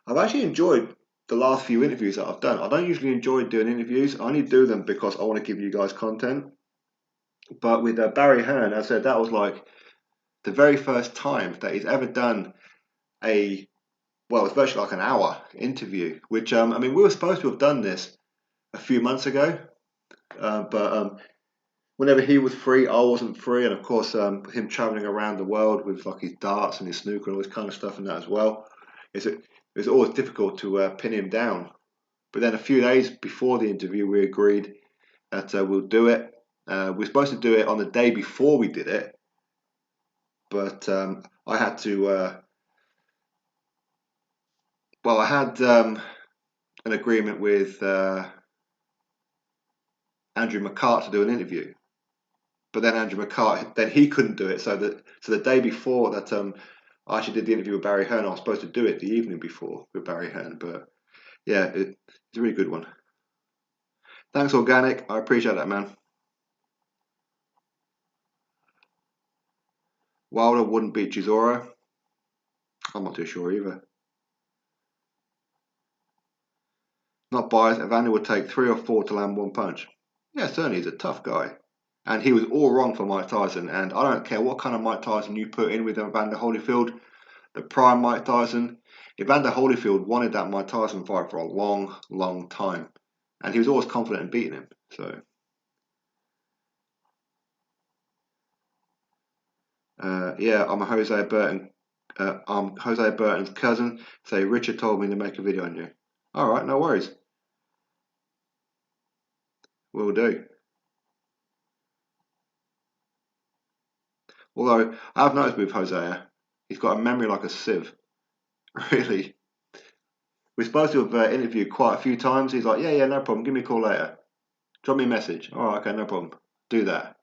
I've actually enjoyed the last few interviews that I've done. I don't usually enjoy doing interviews. I only do them because I want to give you guys content. But with Barry Hearn, as I said, that was like the very first time that he's ever done it's virtually like an hour interview, which, I mean, we were supposed to have done this a few months ago, but whenever he was free, I wasn't free, and of course, him traveling around the world with like his darts and his snooker and all this kind of stuff and that as well, it's always difficult to pin him down. But then a few days before the interview, we agreed that we'll do it. We were supposed to do it on the day before we did it, but I had to. I had an agreement with Andrew McCart to do an interview, but then Andrew McCart, then he couldn't do it. So the day before that, I actually did the interview with Barry Hearn. I was supposed to do it the evening before with Barry Hearn, but yeah, it's a really good one. Thanks, Organic. I appreciate that, man. Wilder wouldn't beat Chisora. I'm not too sure either. Not biased. Evander would take 3 or 4 to land one punch. Yeah, certainly he's a tough guy. And he was all wrong for Mike Tyson. And I don't care what kind of Mike Tyson you put in with Evander Holyfield, the prime Mike Tyson. Evander Holyfield wanted that Mike Tyson fight for a long, long time. And he was always confident in beating him. So, yeah, I'm Hosea Burton's cousin. Say, Richard told me to make a video on you. All right, no worries. Will do. Although, I've noticed with Hosea, he's got a memory like a sieve. Really. We're supposed to have interviewed quite a few times. He's like, yeah, no problem. Give me a call later. Drop me a message. All right, okay, no problem. Do that.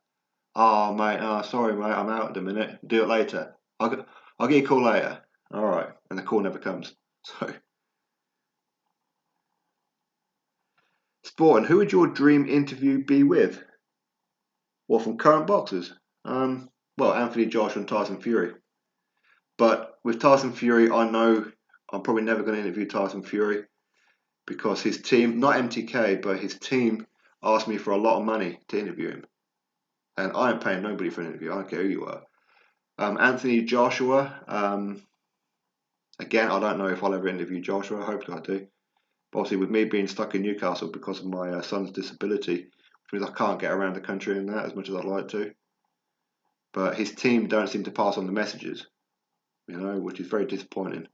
Oh, mate, sorry, mate, I'm out at the minute. Do it later. I'll get you a call later. All right, and the call never comes. So, Sporting, who would your dream interview be with? Well, from current boxers? Anthony Joshua and Tyson Fury. But with Tyson Fury, I know I'm probably never going to interview Tyson Fury because his team, not MTK, but his team asked me for a lot of money to interview him. And I ain't paying nobody for an interview. I don't care who you are. Anthony Joshua. Again, I don't know if I'll ever interview Joshua. Hopefully I do. But obviously, with me being stuck in Newcastle because of my son's disability, which means I can't get around the country in that as much as I'd like to. But his team don't seem to pass on the messages, which is very disappointing.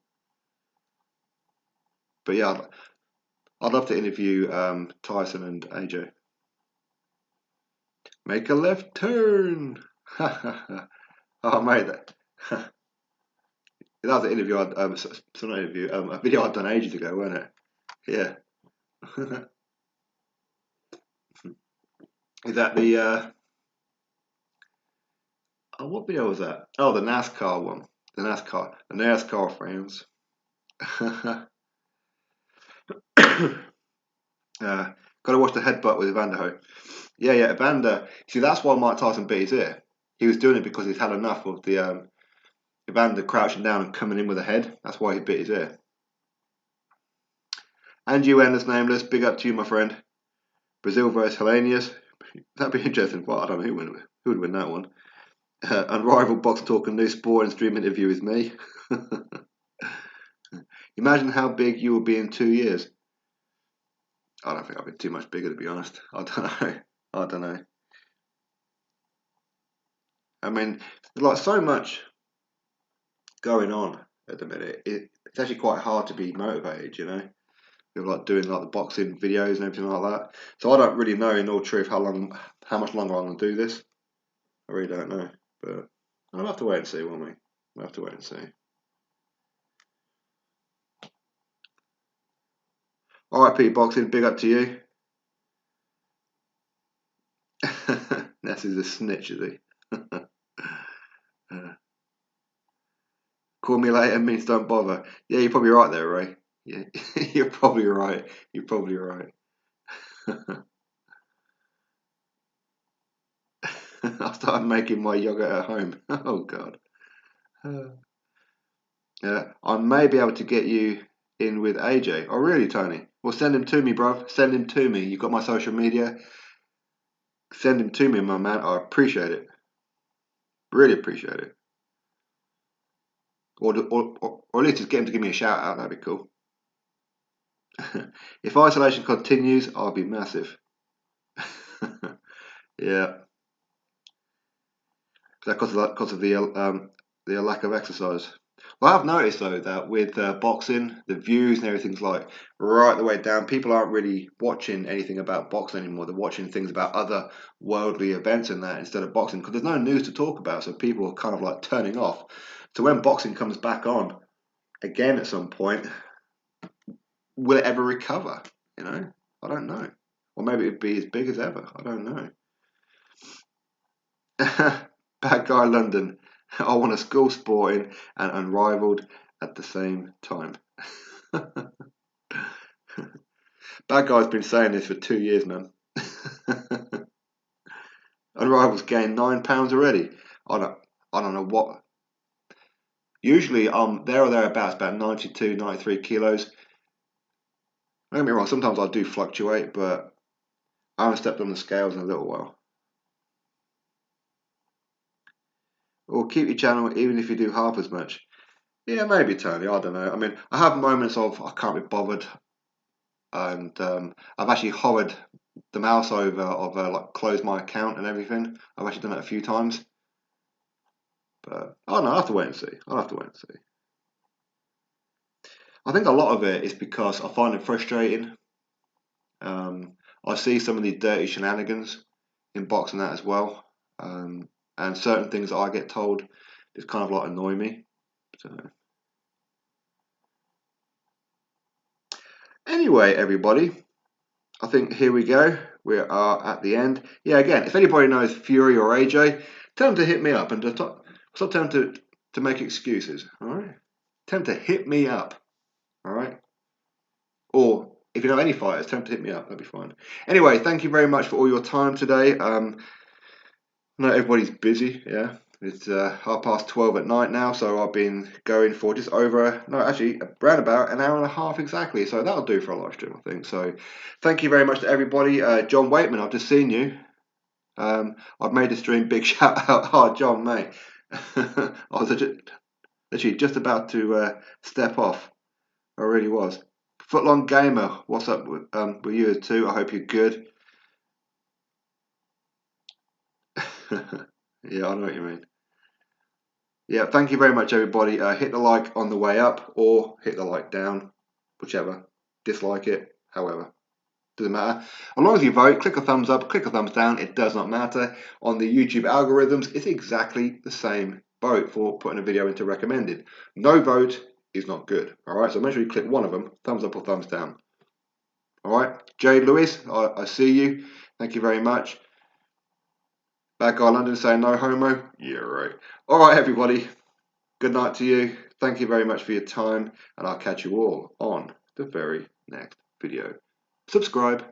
But yeah, I'd love to interview Tyson and AJ. Make a left turn. Oh, mate, that was an interview. A video I'd done ages ago, wasn't it? Yeah. Is that the? What video was that? Oh, the NASCAR one. The NASCAR fans. Gotta watch the headbutt with Evander Ho. Yeah, Evander. See, that's why Mike Tyson beat his ear. He was doing it because he's had enough of the Evander crouching down and coming in with a head. That's why he bit his ear. And you, Endless Nameless, big up to you, my friend. Brazil versus Hellenius. That'd be interesting. Well, I don't know who would win that one. Unrivaled Box Talk and New Sport and Stream Interview is me. Imagine how big you will be in 2 years. I don't think I'll be too much bigger, to be honest. I don't know. I don't know. I mean, there's like so much going on at the minute. It's actually quite hard to be motivated, you know. With like doing like the boxing videos and everything like that. So I don't really know, in all truth, how much longer I'm gonna do this. I really don't know, but I'll have to wait and see, won't we? We'll have to wait and see. All right, Pete Boxing, big up to you. Ness is a snitch, is he? Call me later means don't bother. Yeah, you're probably right there, Ray. Yeah, you're probably right. You're probably right. I started making my yogurt at home. Oh God. Yeah, I may be able to get you in with AJ. Oh, really, Tony? Well, send him to me, bruv. Send him to me. You've got my social media. Send him to me, my man. I appreciate it. Really appreciate it. Or at least just get him to give me a shout out. That'd be cool. If isolation continues, I'll be massive. Yeah, because of the lack of exercise. Well, I've noticed though that with boxing, the views and everything's like right the way down. People aren't really watching anything about boxing anymore. They're watching things about other worldly events and that instead of boxing because there's no news to talk about. So people are kind of like turning off. So when boxing comes back on again at some point, will it ever recover? You know, I don't know. Or maybe it'd be as big as ever. I don't know. Bad guy London. I want a school sporting and unrivaled at the same time. Bad guy's been saying this for 2 years, man. Unrival's gained £9 already. I don't know what. Usually there or thereabouts, about 92, 93 kilos. Don't get me wrong, sometimes I do fluctuate, but I haven't stepped on the scales in a little while. Or keep your channel even if you do half as much. Yeah, maybe, Tony. I don't know. I mean, I have moments of I can't be bothered, and I've actually hovered the mouse over of like close my account and everything. I've actually done it a few times, but I don't know. I'll have to wait and see. I'll have to wait and see. I think a lot of it is because I find it frustrating. I see some of these dirty shenanigans in boxing that as well, and certain things that I get told just kind of like annoy me. So anyway, everybody, I think here we go. We are at the end. Yeah, again, if anybody knows Fury or AJ, tell them to hit me up and stop telling them to make excuses. All right, tell them to hit me up. All right, or if you know any fighters, tell them to hit me up. That'd be fine. Anyway, thank you very much for all your time today. Not everybody's busy. Yeah, it's 12:30 at night now, so I've been going for just over, no, actually around about an hour and a half exactly. So that'll do for a live stream, I think. So thank you very much to everybody. John Waitman, I've just seen you. I've made the stream. Big shout out. Oh, John, mate. I was literally just about to step off. I really was. Footlong Gamer, what's up with you too? I hope you're good. Yeah, I know what you mean. Yeah, thank you very much, everybody. Hit the like on the way up or hit the like down, whichever. Dislike it, however. Doesn't matter. As long as you vote, click a thumbs up, click a thumbs down, it does not matter. On the YouTube algorithms, it's exactly the same vote for putting a video into recommended. No vote is not good. Alright, so make sure you click one of them, thumbs up or thumbs down. Alright, Jade Lewis, I see you. Thank you very much. Bad guy London saying no homo. Yeah, right. Alright, everybody. Good night to you. Thank you very much for your time, and I'll catch you all on the very next video. Subscribe.